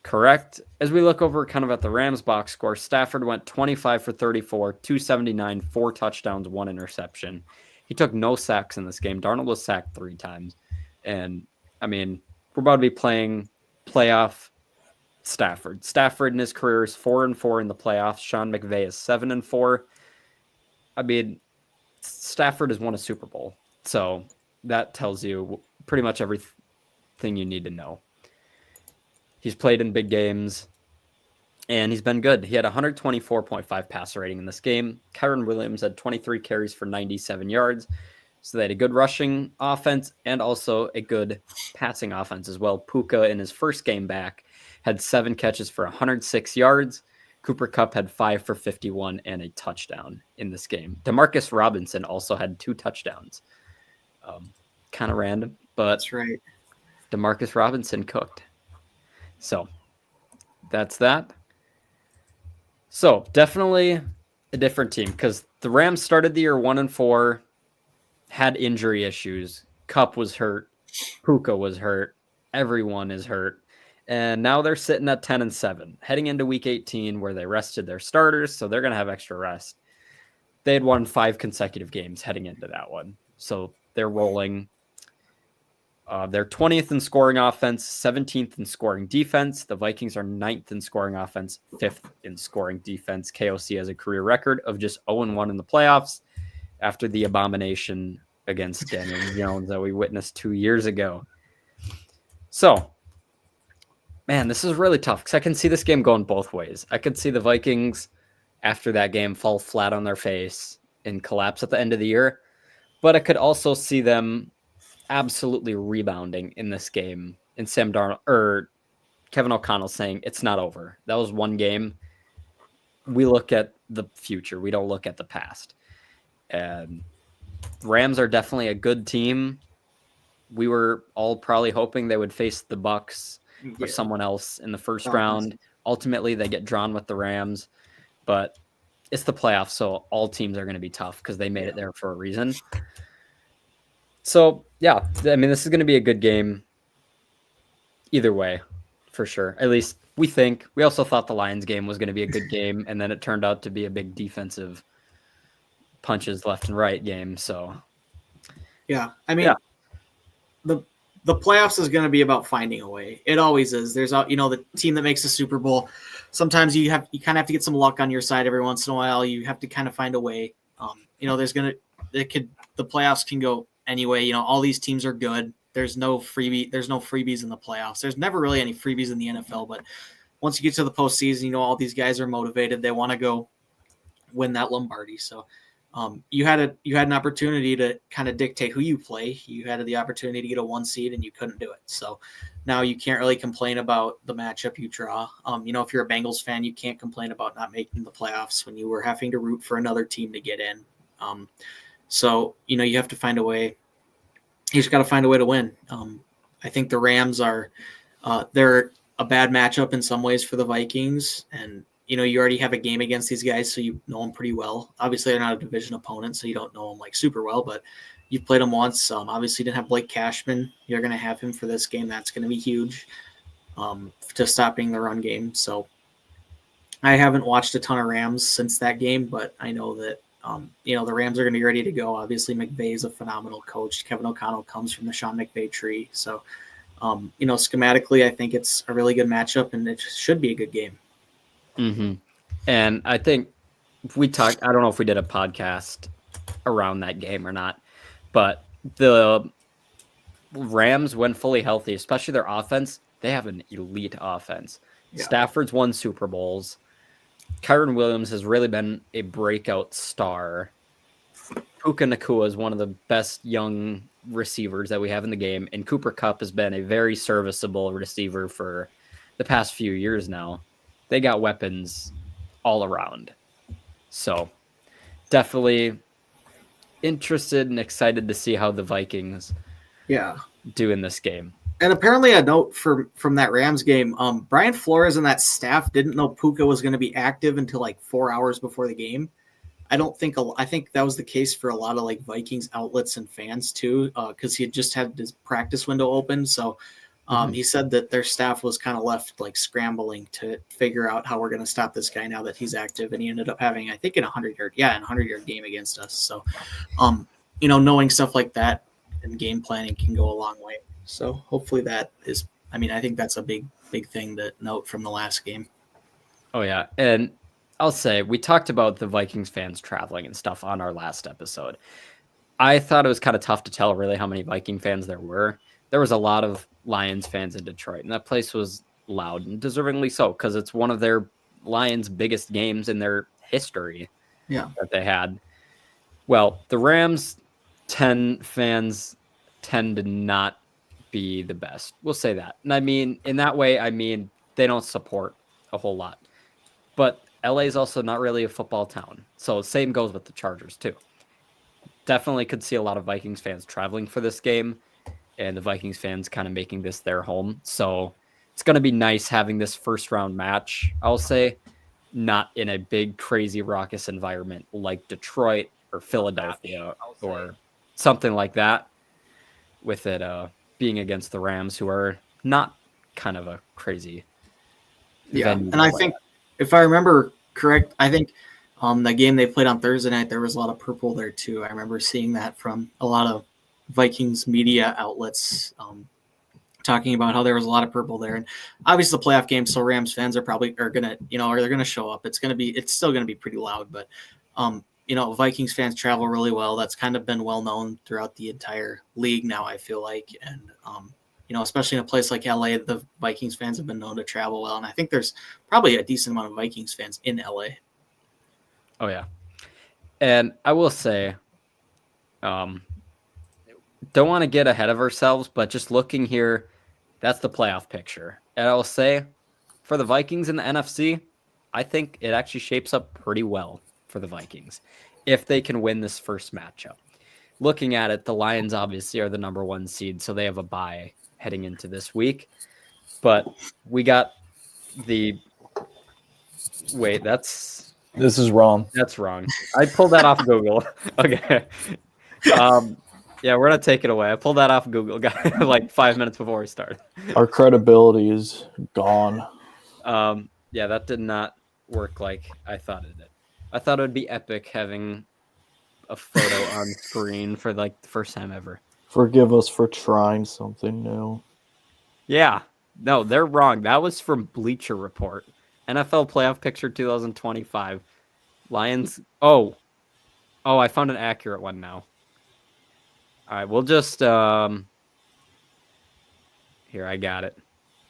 correct. As we look over kind of at the Rams box score, Stafford went 25 for 34, 279, 4 touchdowns, 1 interception. He took no sacks in this game. Darnold was sacked 3 times. And, I mean, we're about to be playing playoff Stafford. Stafford in his career is 4-4 in the playoffs. Sean McVay is 7-4. I mean, Stafford has won a Super Bowl. So that tells you pretty much everything you need to know. He's played in big games, and he's been good. He had 124.5 passer rating in this game. Kyren Williams had 23 carries for 97 yards. So they had a good rushing offense and also a good passing offense as well. Puka, in his first game back, had 7 catches for 106 yards. Cooper Kupp had 5 for 51 and a touchdown in this game. Demarcus Robinson also had 2 touchdowns. Kind of random, but that's right. Demarcus Robinson cooked. So that's that. So definitely a different team because the Rams started the year 1-4, had injury issues. Kupp was hurt. Puka was hurt. Everyone is hurt. And now they're sitting at 10-7, heading into week 18 where they rested their starters. So they're going to have extra rest. They had won 5 consecutive games heading into that one. So they're rolling. They're 20th in scoring offense, 17th in scoring defense. The Vikings are 9th in scoring offense, 5th in scoring defense. KOC has a career record of just 0-1 in the playoffs after the abomination against Daniel Jones that we witnessed 2 years ago. So, man, this is really tough because I can see this game going both ways. I could see the Vikings after that game fall flat on their face and collapse at the end of the year, but I could also see them absolutely rebounding in this game. And Sam Darnold or Kevin O'Connell saying it's not over. That was one game. We look at the future. We don't look at the past. And Rams are definitely a good team. We were all probably hoping they would face the Bucks or someone else in the first round. Ultimately, they get drawn with the Rams, but it's the playoffs, so all teams are going to be tough because they made it there for a reason. So, yeah, I mean, this is going to be a good game either way, for sure. At least we think. We also thought the Lions game was going to be a good game, and then it turned out to be a big defensive punches left and right game. So, yeah, I mean, the playoffs is going to be about finding a way. It always is. There's the team that makes the Super Bowl. Sometimes you kind of have to get some luck on your side every once in a while. You have to kind of find a way. The playoffs can go anyway. All these teams are good. There's no freebies in the playoffs. There's never really any freebies in the NFL, but once you get to the postseason, all these guys are motivated. They want to go win that Lombardi. So you had an opportunity to kind of dictate who you play. You had the opportunity to get a 1 seed and you couldn't do it. So now you can't really complain about the matchup you draw. If you're a Bengals fan, you can't complain about not making the playoffs when you were having to root for another team to get in. So you have to find a way. You just got to find a way to win. I think the Rams are they're a bad matchup in some ways for the Vikings, and you already have a game against these guys, so you know them pretty well. Obviously, they're not a division opponent, so you don't know them like super well, but you've played them once. Obviously, you didn't have Blake Cashman. You're going to have him for this game. That's going to be huge to stopping the run game. So I haven't watched a ton of Rams since that game, but I know that the Rams are going to be ready to go. Obviously, McVay is a phenomenal coach. Kevin O'Connell comes from the Sean McVay tree. So, schematically, I think it's a really good matchup, and it should be a good game. Mm-hmm. And I think I don't know if we did a podcast around that game or not, but the Rams, when fully healthy, especially their offense, they have an elite offense. Yeah. Stafford's won Super Bowls. Kyron Williams has really been a breakout star. Puka Nacua is one of the best young receivers that we have in the game, and Cooper Kupp has been a very serviceable receiver for the past few years now. They got weapons all around. So definitely interested and excited to see how the Vikings do in this game. And apparently a note from that Rams game, Brian Flores and that staff didn't know Puka was going to be active until like 4 hours before the game. I think that was the case for a lot of like Vikings outlets and fans too, because he had just had his practice window open. So he said that their staff was kind of left like scrambling to figure out how we're going to stop this guy now that he's active. And he ended up having, I think, in a 100-yard game against us. So, knowing stuff like that and game planning can go a long way. So hopefully that is, I think that's a big thing to note from the last game. Oh yeah. And I'll say, we talked about the Vikings fans traveling and stuff on our last episode. I thought it was kind of tough to tell really how many Viking fans there were. There was a lot of Lions fans in Detroit, and that place was loud, and deservingly so, because it's one of their Lions' biggest games in their history that they had. Well, the Rams 10 fans tend to not be the best. We'll say that. And in that way, they don't support a whole lot. But LA is also not really a football town. So same goes with the Chargers too. Definitely could see a lot of Vikings fans traveling for this game, and the Vikings fans kind of making this their home. So it's going to be nice having this first round match, I'll say, not in a big, crazy, raucous environment like Detroit or Philadelphia or something like that, with it being against the Rams, who are not kind of a crazy venue. And I think, if I remember correct, I think the game they played on Thursday night, there was a lot of purple there too. I remember seeing that from a lot of Vikings media outlets talking about how there was a lot of purple there. And obviously the playoff game, so Rams fans are gonna show up. It's still gonna be pretty loud, but Vikings fans travel really well. That's kind of been well known throughout the entire league now, I feel like. And especially in a place like LA, the Vikings fans have been known to travel well. And I think there's probably a decent amount of Vikings fans in LA. Oh, yeah. And I will say, don't want to get ahead of ourselves, but just looking here, that's the playoff picture. And I will say, for the Vikings in the NFC, I think it actually shapes up pretty well for the Vikings if they can win this first matchup. Looking at it, the Lions obviously are the number 1 seed, so they have a bye heading into this week. But we got this is wrong. That's wrong. I pulled that off Google. Okay. Yeah, we're going to take it away. I pulled that off Google like 5 minutes before we started. Our credibility is gone. Yeah, that did not work like I thought it did. I thought it would be epic having a photo on screen for like the first time ever. Forgive us for trying something new. Yeah. No, they're wrong. That was from Bleacher Report. NFL playoff picture 2025. Lions. Oh, I found an accurate one now. All right, we'll just here, I got it.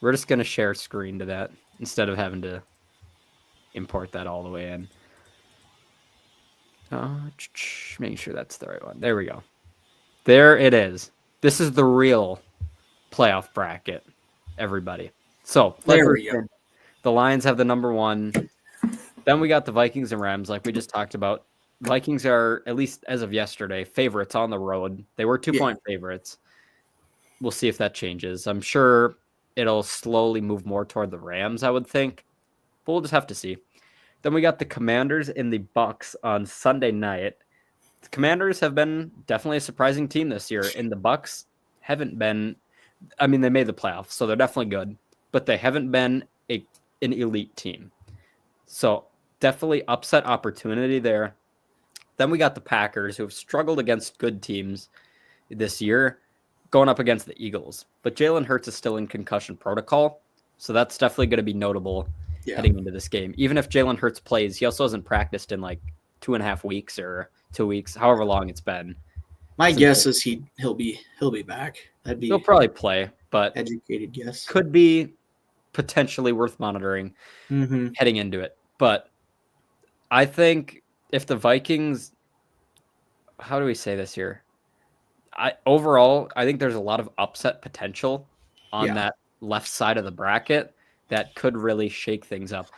We're just going to share screen to that instead of having to import that all the way in. Making sure that's the right one. There we go. There it is. This is the real playoff bracket, everybody. So there we go. The Lions have the number 1. Then we got the Vikings and Rams, like we just talked about. Vikings are, at least as of yesterday, favorites on the road. They were 2-point favorites. We'll see if that changes. I'm sure it'll slowly move more toward the Rams, I would think. But we'll just have to see. Then we got the Commanders and the Bucks on Sunday night. The Commanders have been definitely a surprising team this year, and the Bucks haven't been. They made the playoffs, so they're definitely good, but they haven't been an elite team. So definitely upset opportunity there. Then we got the Packers, who have struggled against good teams this year, going up against the Eagles. But Jalen Hurts is still in concussion protocol, so that's definitely going to be notable heading into this game. Even if Jalen Hurts plays, he also hasn't practiced in like 2.5 weeks or 2 weeks, however long it's been. My guess is he'll be back. That'd be He'll probably play, but educated guess. could be potentially worth monitoring Mm-hmm. heading into it. But I think if the Vikings, how do we say this here? Overall, I think there's a lot of upset potential on that left side of the bracket that could really shake things up.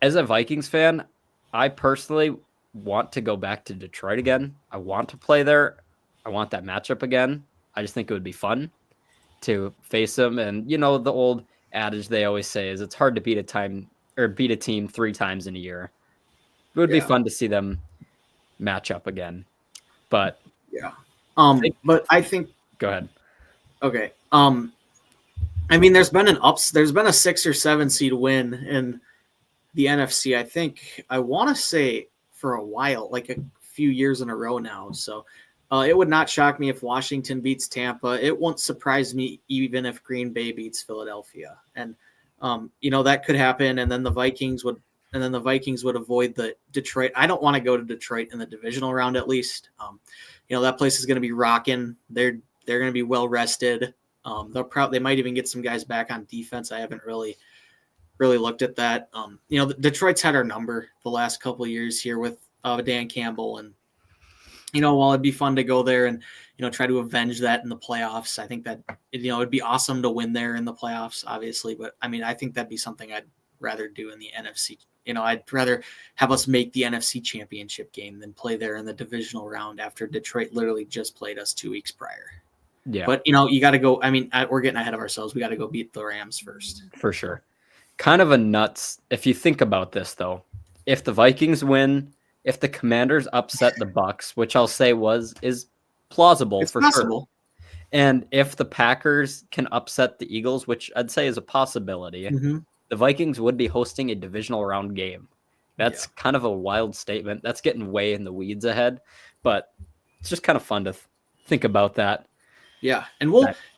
As a Vikings fan, I personally want to go back to Detroit again. I want to play there. I want that matchup again. I just think it would be fun to face them. And the old adage they always say is it's hard to beat a team 3 times in a year. It would be fun to see them match up again. But but I think go ahead. Okay. I mean, there's been a 6 or 7 seed win in the NFC. I want to say for a while, like a few years in a row now. So it would not shock me if Washington beats Tampa. It won't surprise me even if Green Bay beats Philadelphia. And that could happen. And then the Vikings would avoid the Detroit. I don't want to go to Detroit in the divisional round at least. That place is going to be rocking. They're going to be well rested. They might even get some guys back on defense. I haven't really looked at that. Detroit's had our number the last couple of years here with Dan Campbell, and while it'd be fun to go there and try to avenge that in the playoffs, I think that it'd be awesome to win there in the playoffs, obviously. But I mean, I think that'd be something I'd rather do in the NFC. I'd rather have us make the NFC Championship game than play there in the divisional round after Detroit literally just played us 2 weeks prior. Yeah. But, you got to go. I mean, we're getting ahead of ourselves. We got to go beat the Rams first. For sure. Kind of a nuts. If you think about this, though, if the Vikings win, if the Commanders upset the Bucks, which I'll say is plausible It's for possible. sure. And if the Packers can upset the Eagles, which I'd say is a possibility, the Vikings would be hosting a divisional round game. That's kind of a wild statement. That's getting way in the weeds ahead, but it's just kind of fun to think about that. Yeah, and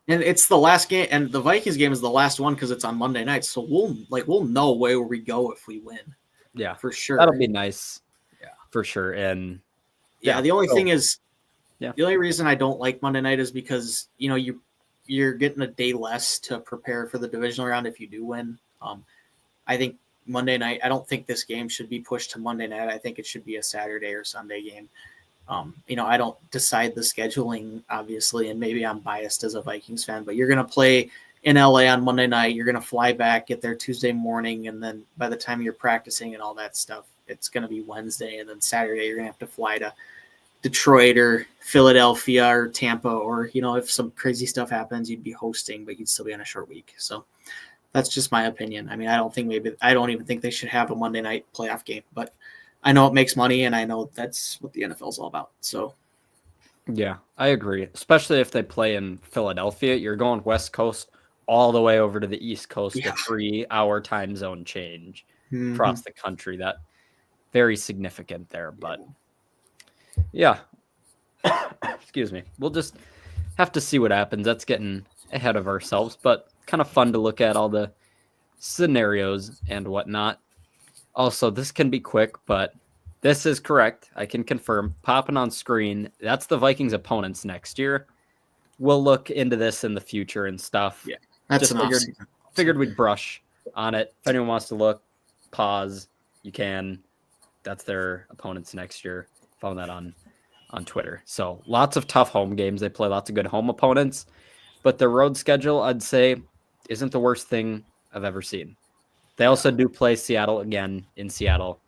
it's the last game, and the Vikings game is the last one because it's on Monday night. So we'll know where we go if we win. Yeah, for sure. That'll be nice. Yeah, for sure. And the only thing is, the only reason I don't like Monday night is because you're getting a day less to prepare for the divisional round if you do win. I think Monday night. I don't think this game should be pushed to Monday night. I think it should be a Saturday or Sunday game. I don't decide the scheduling, obviously, and maybe I'm biased as a Vikings fan, but you're going to play in LA on Monday night. You're going to fly back, get there Tuesday morning, and then by the time you're practicing and all that stuff, it's going to be Wednesday, and then Saturday you're going to have to fly to Detroit or Philadelphia or Tampa, or if some crazy stuff happens, you'd be hosting, but you'd still be on a short week. So that's just my opinion. I mean, I don't even think they should have a Monday night playoff game, but I know it makes money, and I know that's what the NFL is all about. So, yeah, I agree. Especially if they play in Philadelphia, you're going West Coast all the way over to the East Coast, a 3-hour time zone change across the country. That very significant there, but yeah. Excuse me. We'll just have to see what happens. That's getting ahead of ourselves, but kind of fun to look at all the scenarios and whatnot. Also, this can be quick, but this is correct. I can confirm. Popping on screen, that's the Vikings opponents next year. We'll look into this in the future and stuff. Yeah, that's just figured we'd brush on it. If anyone wants to look, pause, you can. That's their opponents next year. Follow that on Twitter. So lots of tough home games. They play lots of good home opponents, but the road schedule, I'd say, isn't the worst thing I've ever seen. They also do play Seattle again in Seattle,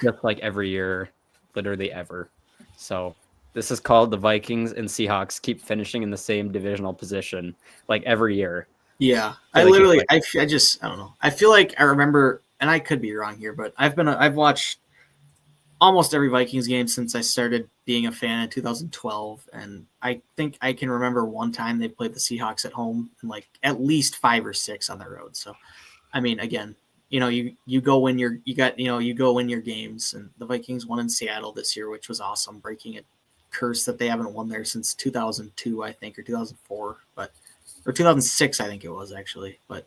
just like every year, literally ever. So this is called the Vikings and Seahawks keep finishing in the same divisional position like every year. Yeah, I don't know. I feel like I remember, and I could be wrong here, but I've watched almost every Vikings game since I started being a fan in 2012, and I think I can remember one time they played the Seahawks at home and like at least 5 or 6 on the road. So, I mean, again, you go win your games, and the Vikings won in Seattle this year, which was awesome, breaking a curse that they haven't won there since 2002, I think, or 2004, or 2006, I think it was actually. But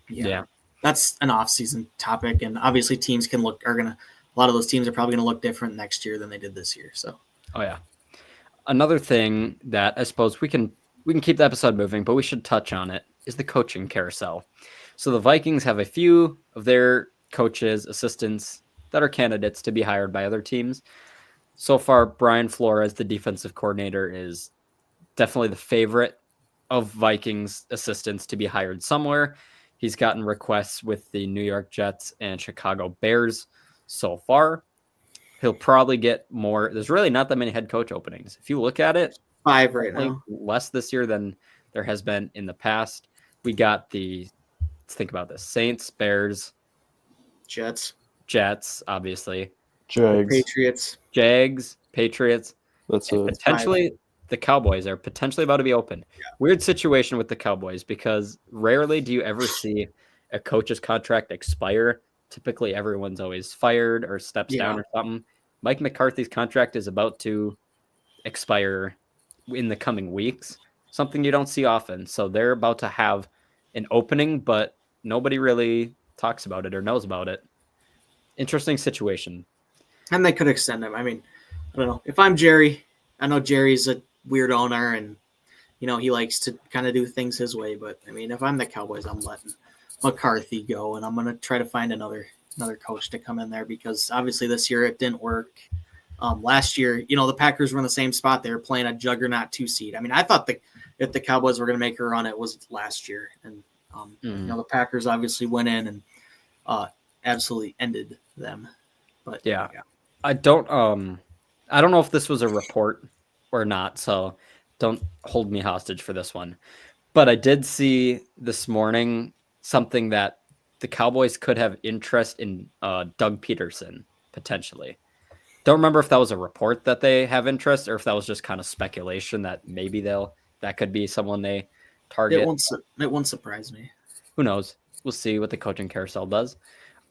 yeah. That's an off-season topic, and obviously teams a lot of those teams are probably going to look different next year than they did this year. So, oh yeah. Another thing that I suppose we can keep the episode moving, but we should touch on it is the coaching carousel. So the Vikings have a few of their coaches, assistants that are candidates to be hired by other teams. So far, Brian Flores, the defensive coordinator, is definitely the favorite of Vikings assistants to be hired somewhere. He's gotten requests with the New York Jets and Chicago Bears so far. He'll probably get more. There's really not that many head coach openings. If you look at it, 5 right now. less this year than there has been in the past. We got let's think about this: Saints, Bears, Jets, obviously, Jags, Patriots. That's and it. potentially the Cowboys are potentially about to be open. Yeah. Weird situation with the Cowboys because rarely do you ever see a coach's contract expire. Typically, everyone's always fired or steps down or something. Mike McCarthy's contract is about to expire in the coming weeks, something you don't see often. So they're about to have an opening, but nobody really talks about it or knows about it. Interesting situation. And they could extend him. I mean, I don't know. If I'm Jerry, I know Jerry's a weird owner and, he likes to kind of do things his way. But, I mean, if I'm the Cowboys, I'm letting McCarthy go, and I'm going to try to find another coach to come in there because obviously this year it didn't work. Last year, the Packers were in the same spot. They were playing a juggernaut 2 seed. I mean, I thought if the Cowboys were going to make a run, it was last year. And, the Packers obviously went in and absolutely ended them. But yeah. I don't know if this was a report or not, so don't hold me hostage for this one. But I did see this morning something that the Cowboys could have interest in Doug Peterson, potentially. Don't remember if that was a report that they have interest or if that was just kind of speculation that maybe that could be someone they target. It won't surprise me. Who knows? We'll see what the coaching carousel does.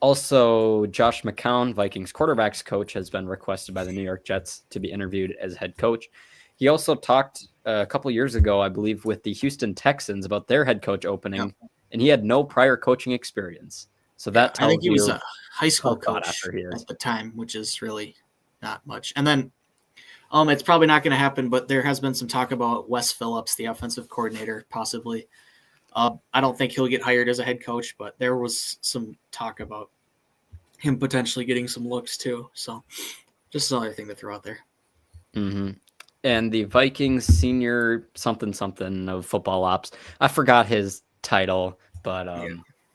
Also, Josh McCown, Vikings quarterbacks coach, has been requested by the New York Jets to be interviewed as head coach. He also talked a couple years ago, I believe, with the Houston Texans about their head coach opening, and he had no prior coaching experience. So that tells I think he was you a high school coach at the time, which is really not much. And then it's probably not going to happen, but there has been some talk about Wes Phillips, the offensive coordinator, possibly. I don't think he'll get hired as a head coach, but there was some talk about him potentially getting some looks too. So just another thing to throw out there. Mm-hmm. And the Vikings senior something of football ops. I forgot his title, but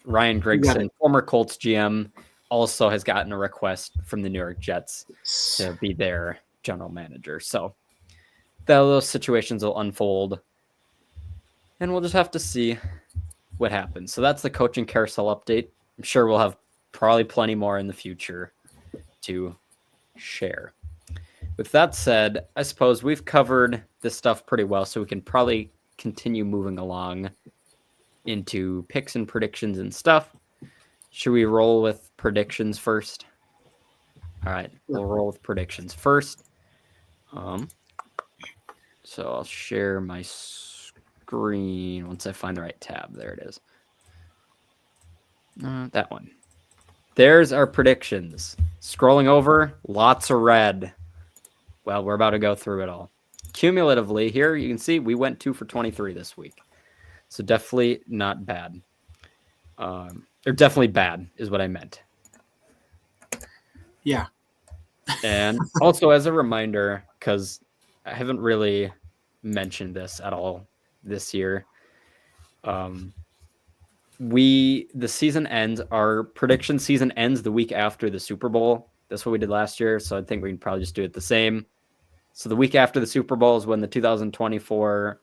Ryan Grigson, former Colts GM, also has gotten a request from the New York Jets to be their general manager. So those situations will unfold, and we'll just have to see what happens. So that's the coaching carousel update. I'm sure we'll have probably plenty more in the future to share. With that said, I suppose we've covered this stuff pretty well, so we can probably continue moving along into picks and predictions and stuff. Should we roll with predictions first? All right, we'll roll with predictions first. So I'll share my screen once I find the right tab. There it is. That one. There's our predictions. Scrolling over, lots of red. Well, we're about to go through it all. Cumulatively, here you can see we went 2 for 23 this week. So definitely not bad. Or definitely bad is what I meant. Yeah. And also as a reminder, because I haven't really mentioned this at all this year, the season ends, our prediction season ends the week after the Super Bowl. That's what we did last year, so I think we can probably just do it the same. So the week after the Super Bowl is when the 2024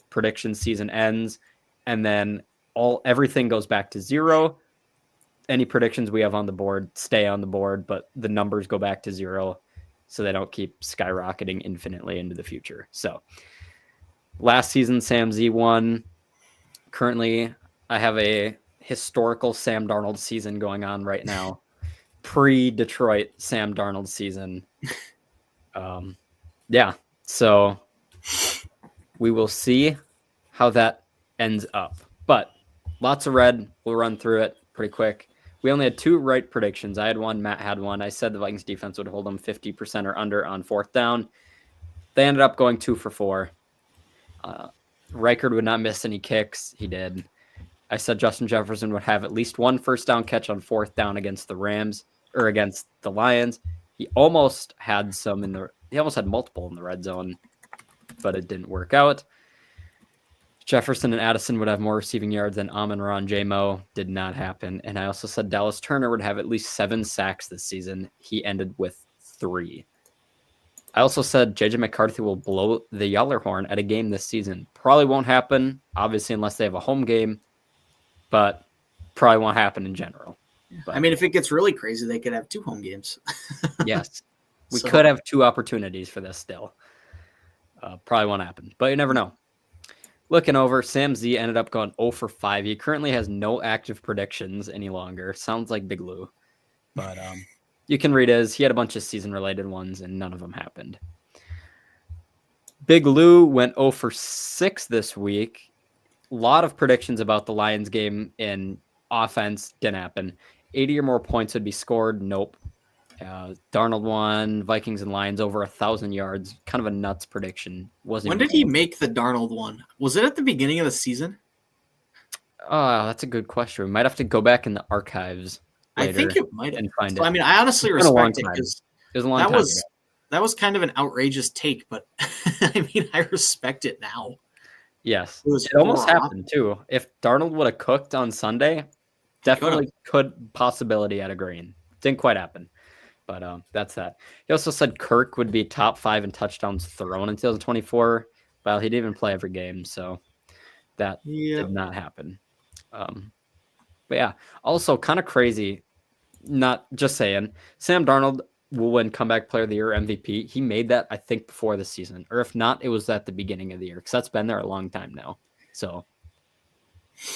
prediction season ends, and then everything goes back to 0. Any predictions we have on the board stay on the board, but the numbers go back to 0 so they don't keep skyrocketing infinitely into the future. So last season, Sam Z won. Currently, I have a historical Sam Darnold season going on right now. Pre-Detroit Sam Darnold season. Yeah, so we will see how that ends up. But lots of red. We'll run through it pretty quick. We only had 2 right predictions. I had one. Matt had one. I said the Vikings defense would hold them 50% or under on 4th down. They ended up going 2 for 4. Reichard would not miss any kicks. He did. I said Justin Jefferson would have at least one first down catch on 4th down against the Rams or against the Lions. He almost had multiple in the red zone, but it didn't work out. Jefferson and Addison would have more receiving yards than Amon-Ra and J-Mo. Did not happen. And I also said Dallas Turner would have at least 7 sacks this season. He ended with 3. I also said JJ McCarthy will blow the Yeller horn at a game this season. Probably won't happen, obviously, unless they have a home game, but probably won't happen in general. But, I mean, if it gets really crazy, they could have 2 home games. Yes. We could have 2 opportunities for this still. Probably won't happen, but you never know. Looking over, Sam Z ended up going 0 for 5. He currently has no active predictions any longer. Sounds like Big Lou. But you can read his. He had a bunch of season-related ones, and none of them happened. Big Lou went 0 for 6 this week. A lot of predictions about the Lions game in offense didn't happen. 80 or more points would be scored. Nope. Darnold won. Vikings and Lions over 1,000 yards. Kind of a nuts prediction. When did he make the Darnold one? Was it at the beginning of the season? Oh, that's a good question. We might have to go back in the archives. I think it might have. Find it. I mean, I honestly respect it because it was a long time ago. That was kind of an outrageous take, but I mean, I respect it now. Yes, it almost happened too. If Darnold would have cooked on Sunday, definitely could possibility at a green. Didn't quite happen, but that's that. He also said Kirk would be top 5 in touchdowns thrown in 2024. Well, he didn't even play every game, so that did not happen. But yeah, also kind of crazy. Not just saying, Sam Darnold will win Comeback Player of the Year MVP. He made that, I think, before the season, or if not, it was at the beginning of the year because that's been there a long time now. So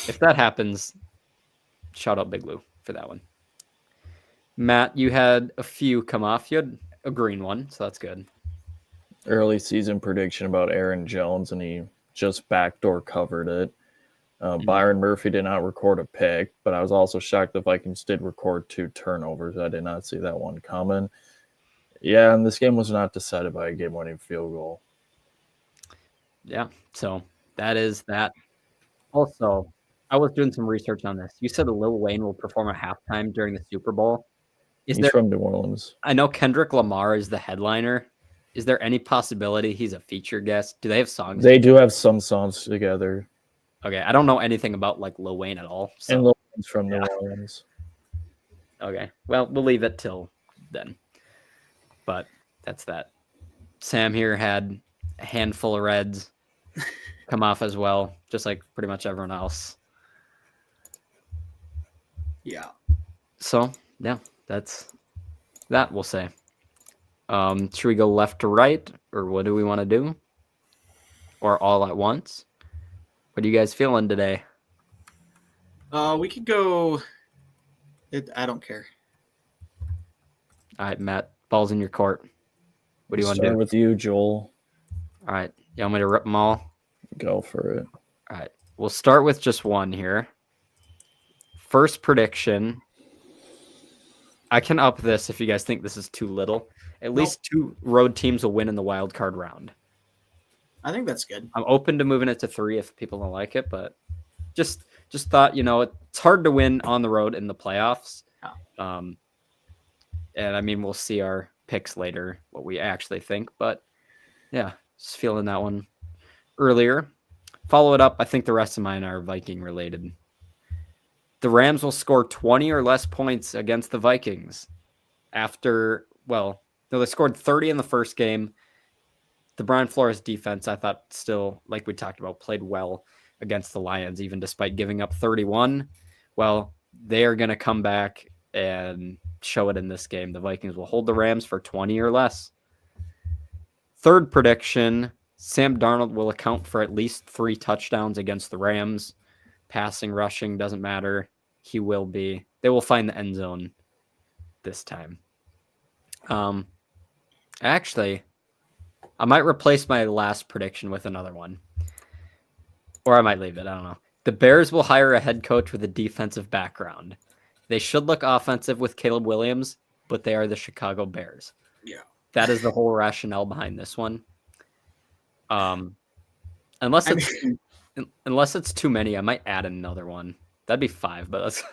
if that happens, shout out Big Lou for that one. Matt, you had a few come off. You had a green one, so that's good. Early season prediction about Aaron Jones, and he just backdoor covered it. Byron Murphy did not record a pick, but I was also shocked the Vikings did record 2 turnovers. I did not see that one coming. Yeah, and this game was not decided by a game-winning field goal. Yeah, so that is that. Also, I was doing some research on this. You said Lil Wayne will perform at halftime during the Super Bowl. He's from New Orleans. I know Kendrick Lamar is the headliner. Is there any possibility he's a feature guest? Do they have songs? They do have some songs together. Okay, I don't know anything about like Lil Wayne at all. So. And Lil Wayne's from New Orleans. Okay, well, we'll leave it till then. But that's that. Sam here had a handful of reds come off as well, just like pretty much everyone else. Yeah. So, yeah, that's that, we'll say. Should we go left to right, or what do we want to do? Or all at once? What are you guys feeling today? We could go. I don't care. All right, Matt, ball's in your court. What do you want to do? Start with you, Joel. All right, you want me to rip them all? Go for it. All right, we'll start with just one here. First prediction. I can up this if you guys think this is too little. At least 2 road teams will win in the wild card round. I think that's good. I'm open to moving it to 3 if people don't like it, but just thought, it's hard to win on the road in the playoffs. Oh. And I mean, we'll see our picks later, what we actually think, but yeah, just feeling that one earlier. Follow it up. I think the rest of mine are Viking related. The Rams will score 20 or less points against the Vikings they scored 30 in the first game. The Brian Flores defense, I thought still, like we talked about, played well against the Lions, even despite giving up 31. Well, they are going to come back and show it in this game. The Vikings will hold the Rams for 20 or less. Third prediction, Sam Darnold will account for at least 3 touchdowns against the Rams. Passing, rushing, doesn't matter. He will be. They will find the end zone this time. Actually, I might replace my last prediction with another one. Or I might leave it. I don't know. The Bears will hire a head coach with a defensive background. They should look offensive with Caleb Williams, but they are the Chicago Bears. Yeah. That is the whole rationale behind this one. Unless it's too many, I might add another one. That'd be 5, but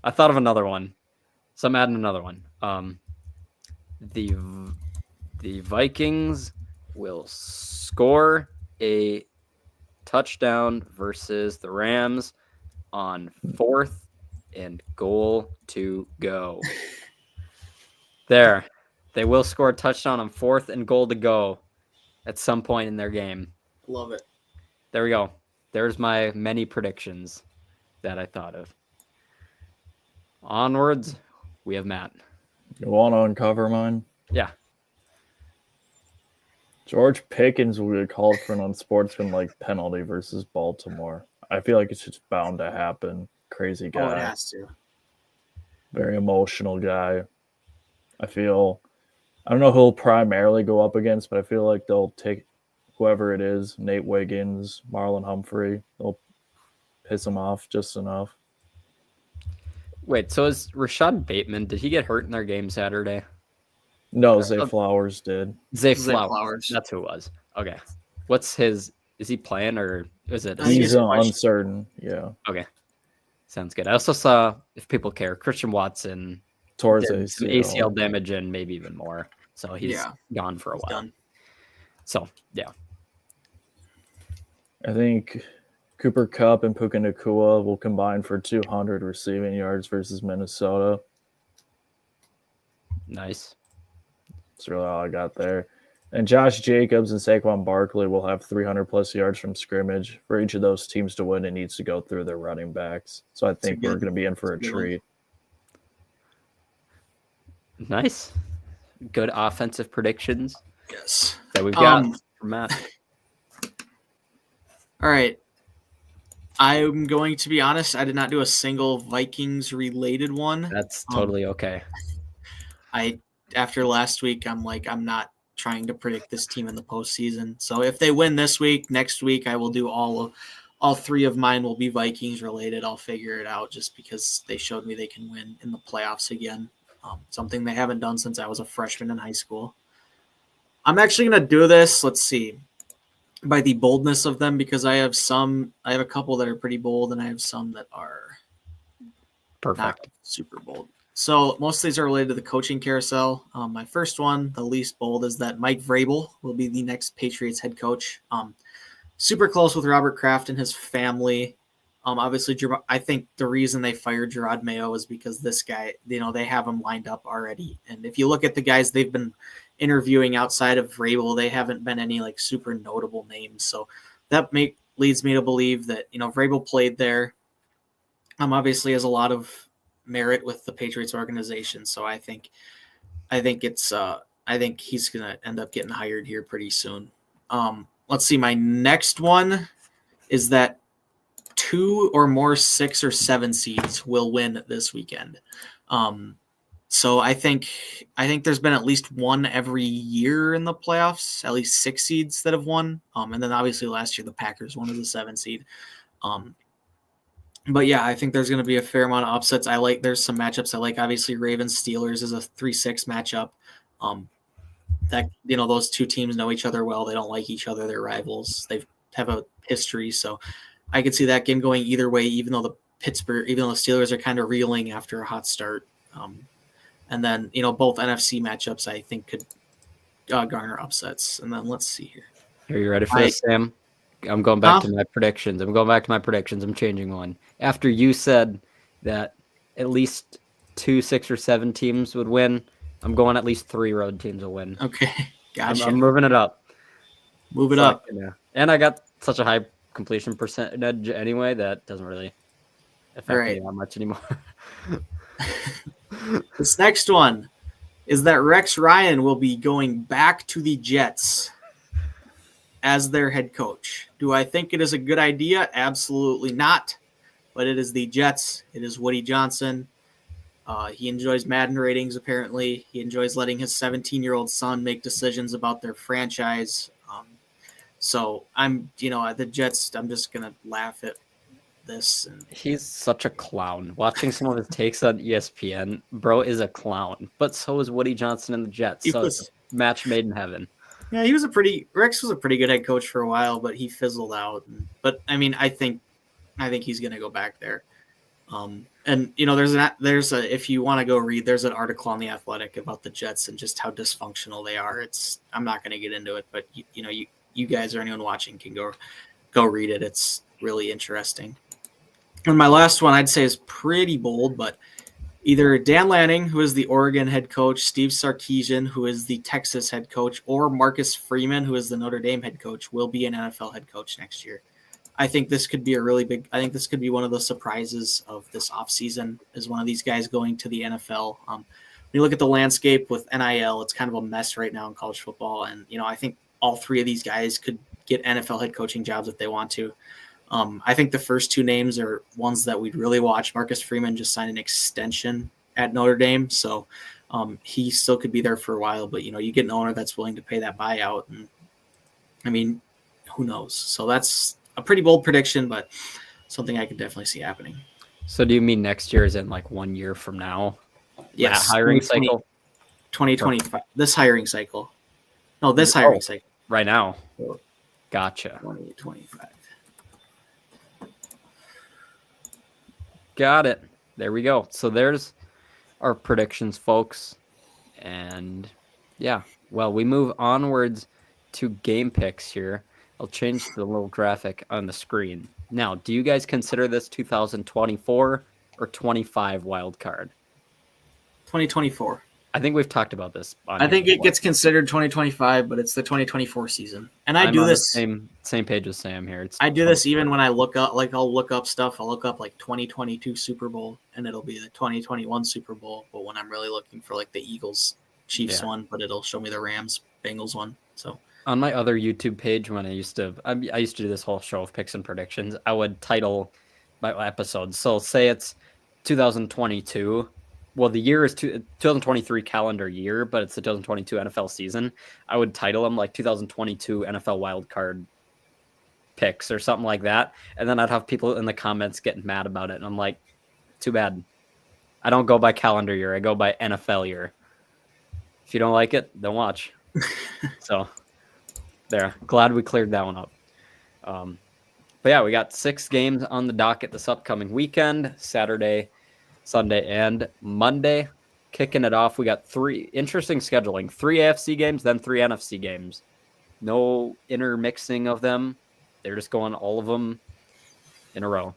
I thought of another one, so I'm adding another one. The Vikings will score a touchdown versus the Rams on 4th and goal to go. There. They will score a touchdown on 4th and goal to go at some point in their game. Love it. There we go. There's my many predictions that I thought of. Onwards, we have Matt. You want to uncover mine? Yeah. George Pickens will get called for an unsportsmanlike penalty versus Baltimore. I feel like it's just bound to happen. Crazy guy. Oh, it has to. Very emotional guy. I don't know who he'll primarily go up against, but I feel like they'll take whoever it is, Nate Wiggins, Marlon Humphrey. They'll piss him off just enough. Wait, so is Rashad Bateman, did he get hurt in their game Saturday? No, Zay Flowers did. Zay Flowers. That's who it was. Okay. Is he playing or is it? He's uncertain. Yeah. Okay. Sounds good. I also saw, if people care, Christian Watson towards ACL damage and maybe even more. So he's gone for a while. Done. So, yeah. I think Cooper Kupp and Puka Nacua will combine for 200 receiving yards versus Minnesota. Nice. That's really all I got there. And Josh Jacobs and Saquon Barkley will have 300-plus yards from scrimmage. For each of those teams to win, it needs to go through their running backs. So I think we're going to be in for a treat. Nice. Good offensive predictions. Yes. That we've got from Matt. All right. I'm going to be honest. I did not do a single Vikings-related one. That's totally okay. After last week, I'm not trying to predict this team in the postseason. So if they win this week, next week I will do all 3 of mine will be Vikings related. I'll figure it out just because they showed me they can win in the playoffs again. Something they haven't done since I was a freshman in high school. I'm actually going to do this. Let's see. By the boldness of them, because I have a couple that are pretty bold and I have some that are perfect, not super bold. So most of these are related to the coaching carousel. My first one, the least bold, is that Mike Vrabel will be the next Patriots head coach. Super close with Robert Kraft and his family. Obviously, I think the reason they fired Gerard Mayo is because this guy, they have him lined up already. And if you look at the guys they've been interviewing outside of Vrabel, they haven't been any super notable names. So that leads me to believe that, Vrabel played there. Obviously has a lot of merit with the Patriots organization. So I think he's going to end up getting hired here pretty soon. Let's see. My next one is that 2 or more 6 or 7 seeds will win this weekend. So I think there's been at least one every year in the playoffs, at least 6 seeds that have won. And then obviously last year the Packers won as a 7 seed. But yeah, I think there's going to be a fair amount of upsets. There's some matchups I like. Obviously, Ravens Steelers is a 3-6 matchup. That those two teams know each other well. They don't like each other. They're rivals. They have a history, so I could see that game going either way. Even though the Steelers are kind of reeling after a hot start, and then both NFC matchups I think could garner upsets. And then let's see here. Are you ready for this, Sam? I'm going back to my predictions. I'm changing one. After you said that at least 2, 6, or 7 teams would win, I'm going at least 3 road teams will win. Okay, gotcha. I'm moving it up. Move it up. Yeah. And I got such a high completion percentage anyway that doesn't really affect me that much anymore. This next one is that Rex Ryan will be going back to the Jets as their head coach. Do I think it is a good idea? Absolutely not. But it is the Jets. It is Woody Johnson. He enjoys Madden ratings, apparently. He enjoys letting his 17-year-old son make decisions about their franchise. So the Jets, I'm just going to laugh at this. He's such a clown. Watching some of his takes on ESPN, bro is a clown. But so is Woody Johnson and the Jets. So it's a match made in heaven. Yeah, Rex was a pretty good head coach for a while, but he fizzled out. But I mean, I think he's going to go back there. And there's a if you want to go read, there's an article on the Athletic about the Jets and just how dysfunctional they are. I'm not going to get into it, but you guys or anyone watching can go read it. It's really interesting. And my last one I'd say is pretty bold, but either Dan Lanning, who is the Oregon head coach, Steve Sarkisian, who is the Texas head coach, or Marcus Freeman, who is the Notre Dame head coach, will be an NFL head coach next year. I think this could be I think this could be one of the surprises of this offseason, is one of these guys going to the NFL. When you look at the landscape with NIL, it's kind of a mess right now in college football. And, I think all three of these guys could get NFL head coaching jobs if they want to. I think the first two names are ones that we'd really watch. Marcus Freeman just signed an extension at Notre Dame, so he still could be there for a while. But, you get an owner that's willing to pay that buyout. And, I mean, who knows? So that's a pretty bold prediction, but something I could definitely see happening. So do you mean next year is in like 1 year from now? Yes. That hiring cycle? 2025. This hiring cycle. No, this hiring cycle. Right now. Gotcha. 2025. Got it. There we go. So there's our predictions, folks. And yeah, well, we move onwards to game picks here. I'll change the little graphic on the screen. Now, do you guys consider this 2024 or 25 wild card? 2024. I think we've talked about this. I think it gets considered 2025, but it's the 2024 season. And I'm do this same page as Sam here. I do this even when I look up, I'll look up stuff. I'll look up like 2022 Super Bowl, and it'll be the 2021 Super Bowl. But when I'm really looking for like the Eagles Chiefs one, but it'll show me the Rams Bengals one. So on my other YouTube page, when I used to do this whole show of picks and predictions, I would title my episodes. So say it's 2022. Well, the year is 2023 calendar year, but it's the 2022 NFL season. I would title them like 2022 NFL wildcard picks or something like that. And then I'd have people in the comments getting mad about it. And I'm like, too bad. I don't go by calendar year. I go by NFL year. If you don't like it, don't watch. So there. Glad we cleared that one up. But yeah, we got 6 games on the docket this upcoming weekend, Saturday, Sunday, and Monday. Kicking it off, we got 3 interesting scheduling, 3 AFC games, then 3 NFC games. No intermixing of them. They're just going all of them in a row.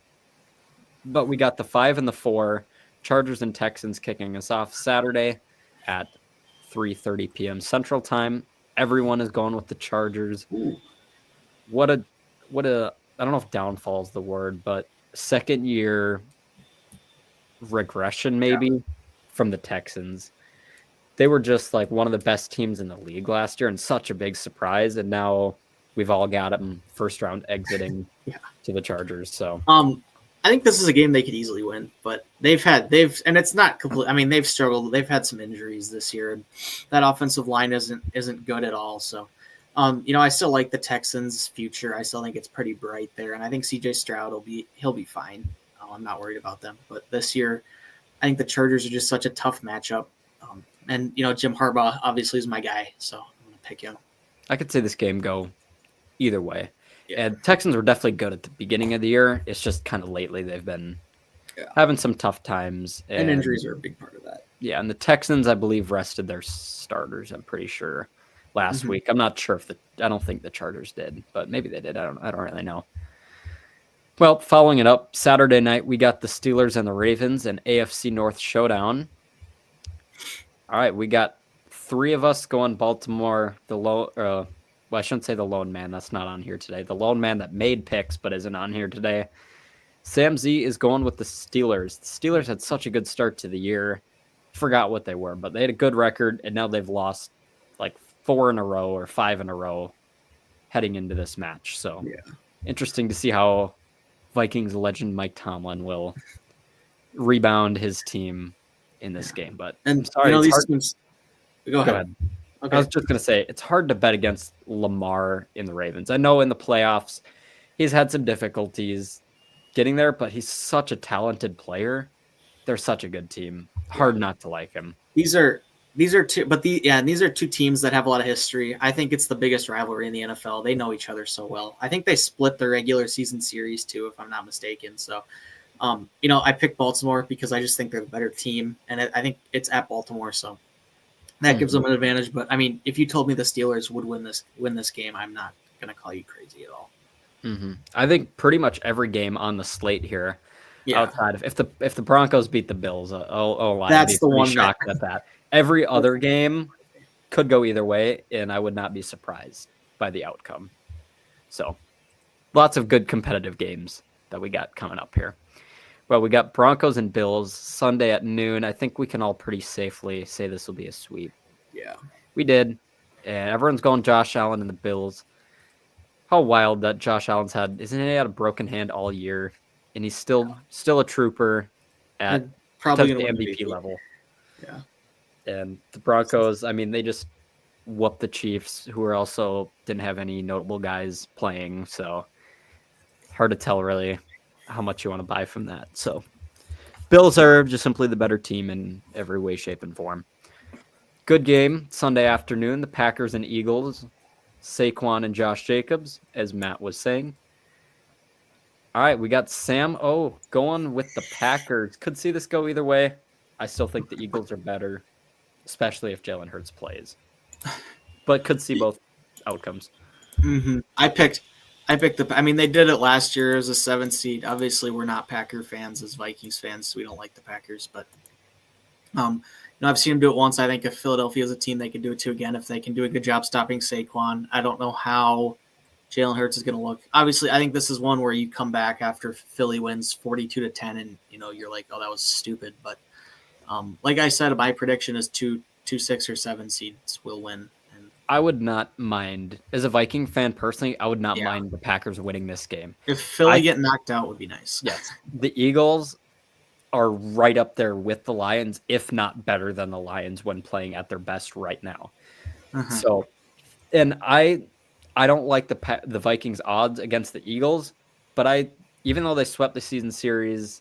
But we got the 5 and the 4, Chargers and Texans kicking us off Saturday at 3:30 p.m. Central Time. Everyone is going with the Chargers. Ooh. What a I don't know if downfall is the word, but second year regression maybe from the Texans. They were just like one of the best teams in the league last year and such a big surprise, and now we've all got them first round exiting to the Chargers. So I think this is a game they could easily win, but they've and it's not complete. I mean, they've struggled. They've had some injuries this year, and that offensive line isn't good at all. So I still like the Texans' future. I still think it's pretty bright there, and I think CJ Stroud he'll be fine. I'm not worried about them. But this year, I think the Chargers are just such a tough matchup. And Jim Harbaugh obviously is my guy, so I'm going to pick him. I could see this game go either way. Yeah. And Texans were definitely good at the beginning of the year. It's just kind of lately they've been having some tough times. And injuries are a big part of that. Yeah, and the Texans, I believe, rested their starters, I'm pretty sure, last week. I'm not sure I don't think the Chargers did, but maybe they did. I don't really know. Well, following it up, Saturday night, we got the Steelers and the Ravens, an AFC North showdown. All right, we got 3 of us going Baltimore. I shouldn't say the lone man. That's not on here today. The lone man that made picks but isn't on here today. Sam Z is going with the Steelers. The Steelers had such a good start to the year. Forgot what they were, but they had a good record, and now they've lost like 4 in a row or 5 in a row heading into this match. So interesting to see how Vikings legend Mike Tomlin will rebound his team in this game. But and I'm sorry, these teams. Go ahead. Okay. I was just going to say, it's hard to bet against Lamar in the Ravens. I know in the playoffs, he's had some difficulties getting there, but he's such a talented player. They're such a good team. Hard not to like him. These are these are two, these are two teams that have a lot of history. I think it's the biggest rivalry in the NFL. They know each other so well. I think they split their regular season series too, if I'm not mistaken. So, I picked Baltimore because I just think they're the better team, and I think it's at Baltimore, so that gives them an advantage. But I mean, if you told me the Steelers would win this game, I'm not gonna call you crazy at all. Mm-hmm. I think pretty much every game on the slate here. Yeah. Outside of if the Broncos beat the Bills, That's I'd the be one shocked at that. Every other game could go either way, and I would not be surprised by the outcome. So, lots of good competitive games that we got coming up here. Well, we got Broncos and Bills Sunday at noon. I think we can all pretty safely say this will be a sweep. Yeah, we did, and everyone's going Josh Allen and the Bills. How wild that Josh Allen's had! Isn't he had a broken hand all year? And he's still a trooper at probably the going to MVP level. Yeah. And the Broncos, I mean, they just whooped the Chiefs, who are also didn't have any notable guys playing. So hard to tell really how much you want to buy from that. So Bills are just simply the better team in every way, shape, and form. Good game Sunday afternoon. The Packers and Eagles, Saquon and Josh Jacobs, as Matt was saying. All right, we got Sam O going with the Packers. Could see this go either way. I still think the Eagles are better, especially if Jalen Hurts plays. But could see both outcomes. Mm-hmm. I picked I mean, they did it last year as a 7 seed. Obviously, we're not Packer fans as Vikings fans, so we don't like the Packers. But I've seen them do it once. I think if Philadelphia is a team, they can do it too again if they can do a good job stopping Saquon. I don't know how Jalen Hurts is going to look. Obviously, I think this is one where you come back after Philly wins 42-10, and you're like, oh, that was stupid. But like I said, my prediction is 2, 6, or 7 seeds will win. And I would not mind, as a Viking fan personally, I would not mind the Packers winning this game. If Philly get knocked out, would be nice. Yes, the Eagles are right up there with the Lions, if not better than the Lions when playing at their best right now. So, and I don't like the Vikings odds against the Eagles, but even though they swept the season series,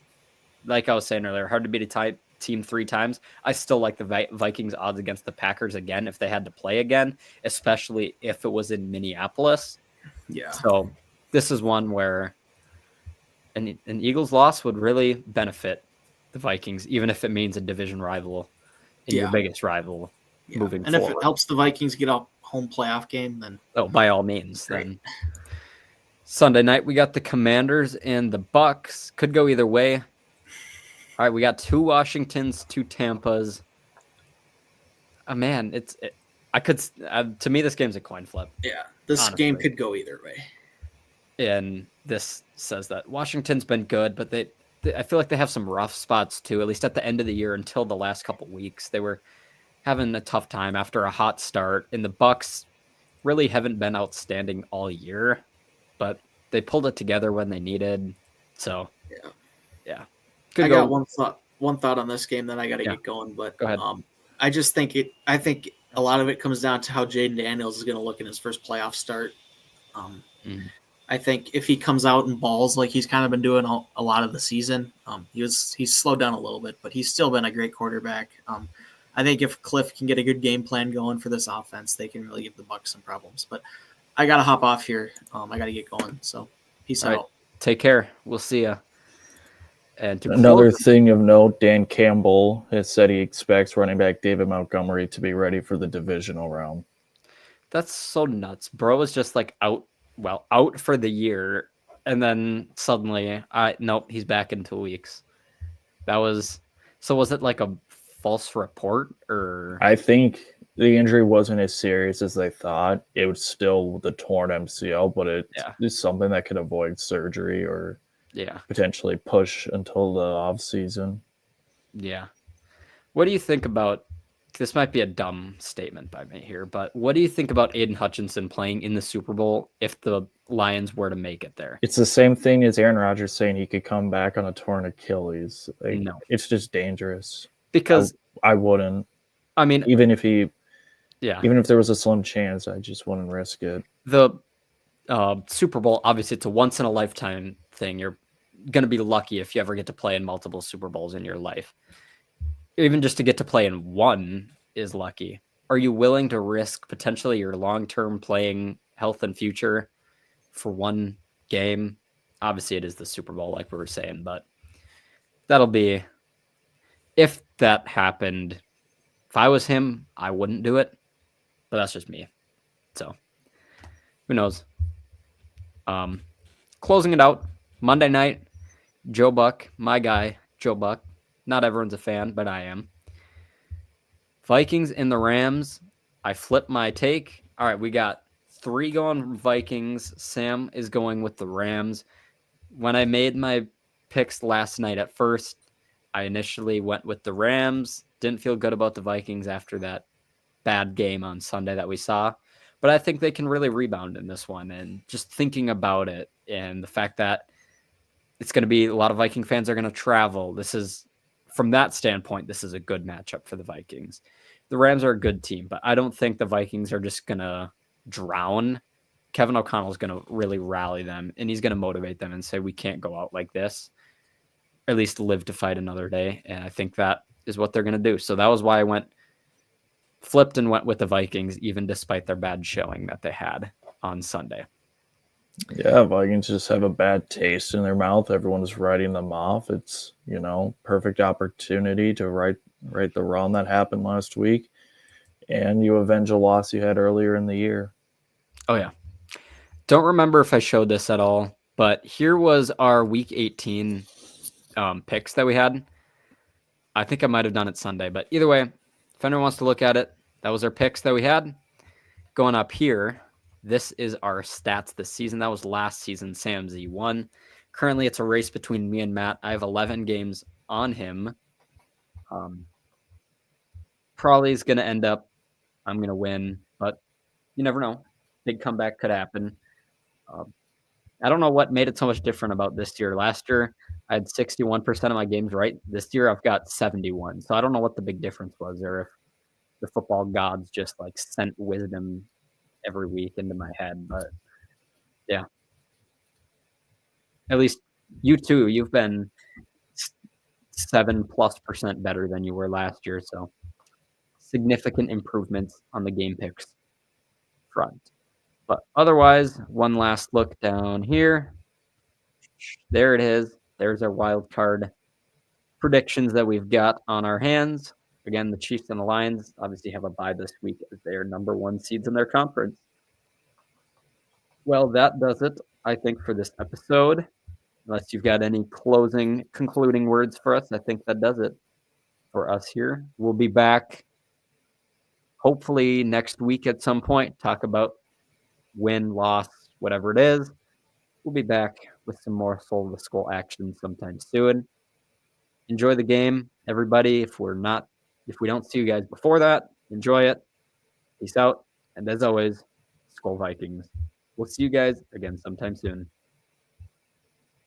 like I was saying earlier, hard to beat a team 3 times. I still like the Vikings odds against the Packers again if they had to play again, especially if it was in Minneapolis. Yeah. So this is one where an Eagles loss would really benefit the Vikings, even if it means a division rival and your biggest rival moving forward. And if it helps the Vikings get a home playoff game, then by all means. Then Sunday night we got the Commanders and the Bucks. Could go either way. All right, we got 2 Washingtons, 2 Tampas. Oh man, to me this game's a coin flip. Yeah, this game could go either way. And this says that Washington's been good, but I feel like they have some rough spots too, at least at the end of the year until the last couple weeks. They were having a tough time after a hot start, and the Bucks really haven't been outstanding all year, but they pulled it together when they needed. So yeah. I got one thought on this game that I got to get going, but go ahead. I think a lot of it comes down to how Jaden Daniels is going to look in his first playoff start. I think if he comes out and balls like he's kind of been doing a lot of the season, he's slowed down a little bit, but he's still been a great quarterback. I think if Cliff can get a good game plan going for this offense, they can really give the Bucs some problems. But I got to hop off here. I got to get going. So peace out. Right. Take care. We'll see ya. And another thing of note, Dan Campbell has said he expects running back David Montgomery to be ready for the divisional round. That's so nuts. Bro was just like out for the year, and then suddenly, nope, he's back in 2 weeks. Was it like a false report, or? I think the injury wasn't as serious as they thought. It was still the torn MCL, but it's something that could avoid surgery or potentially push until the off season. Yeah. What do you think about? This might be a dumb statement by me here, but what do you think about Aiden Hutchinson playing in the Super Bowl if the Lions were to make it there? It's the same thing as Aaron Rodgers saying he could come back on a torn Achilles. No. It's just dangerous. Because I wouldn't. I mean, even if there was a slim chance, I just wouldn't risk it. The Super Bowl, obviously, it's a once in a lifetime thing. You're going to be lucky if you ever get to play in multiple Super Bowls in your life. Even just to get to play in one is lucky? Are you willing to risk potentially your long-term playing health and future for one game? Obviously, it is the Super Bowl, like we were saying, but that'll be, if that happened, if I was him, I wouldn't do it, but that's just me. So who knows? Closing it out, Monday night, Joe Buck, my guy, Joe Buck. Not everyone's a fan, but I am. Vikings and the Rams. I flipped my take. All right, we got 3 going Vikings. Sam is going with the Rams. When I made my picks last night at first, I initially went with the Rams. Didn't feel good about the Vikings after that bad game on Sunday that we saw. But I think they can really rebound in this one. And just thinking about it and the fact that it's going to be a lot of Viking fans are going to travel. This is, from that standpoint, this is a good matchup for the Vikings. The Rams are a good team, but I don't think the Vikings are just going to drown. Kevin O'Connell is going to really rally them, and he's going to motivate them and say, we can't go out like this, or at least live to fight another day. And I think that is what they're going to do. So that was why I flipped and went with the Vikings, even despite their bad showing that they had on Sunday. Yeah, Vikings just have a bad taste in their mouth. Everyone's writing them off. It's, perfect opportunity to right the wrong that happened last week, and you avenge a loss you had earlier in the year. Oh, yeah. Don't remember if I showed this at all, but here was our Week 18 picks that we had. I think I might have done it Sunday, but either way, if anyone wants to look at it, that was our picks that we had. Going up here, this is our stats this season. That was last season. Sam Z won. Currently, it's a race between me and Matt. I have 11 games on him. Probably is going to end up, I'm going to win, but you never know. Big comeback could happen. I don't know what made it so much different about this year. Last year, I had 61% of my games right. This year, I've got 71. So I don't know what the big difference was, or if the football gods just sent wisdom every week into my head. But yeah, at least you too, you've been 7+% better than you were last year. So significant improvements on the game picks front. But otherwise, one last look down here. There it is. There's our wild card predictions that we've got on our hands. Again, the Chiefs and the Lions obviously have a bye this week as they are number 1 seeds in their conference. Well, that does it, I think, for this episode. Unless you've got any concluding words for us, I think that does it for us here. We'll be back hopefully next week at some point, talk about win, loss, whatever it is. We'll be back with some more Soul of the Skull action sometime soon. Enjoy the game, everybody. If we don't see you guys before that, enjoy it. Peace out. And as always, SKOL Vikings. We'll see you guys again sometime soon.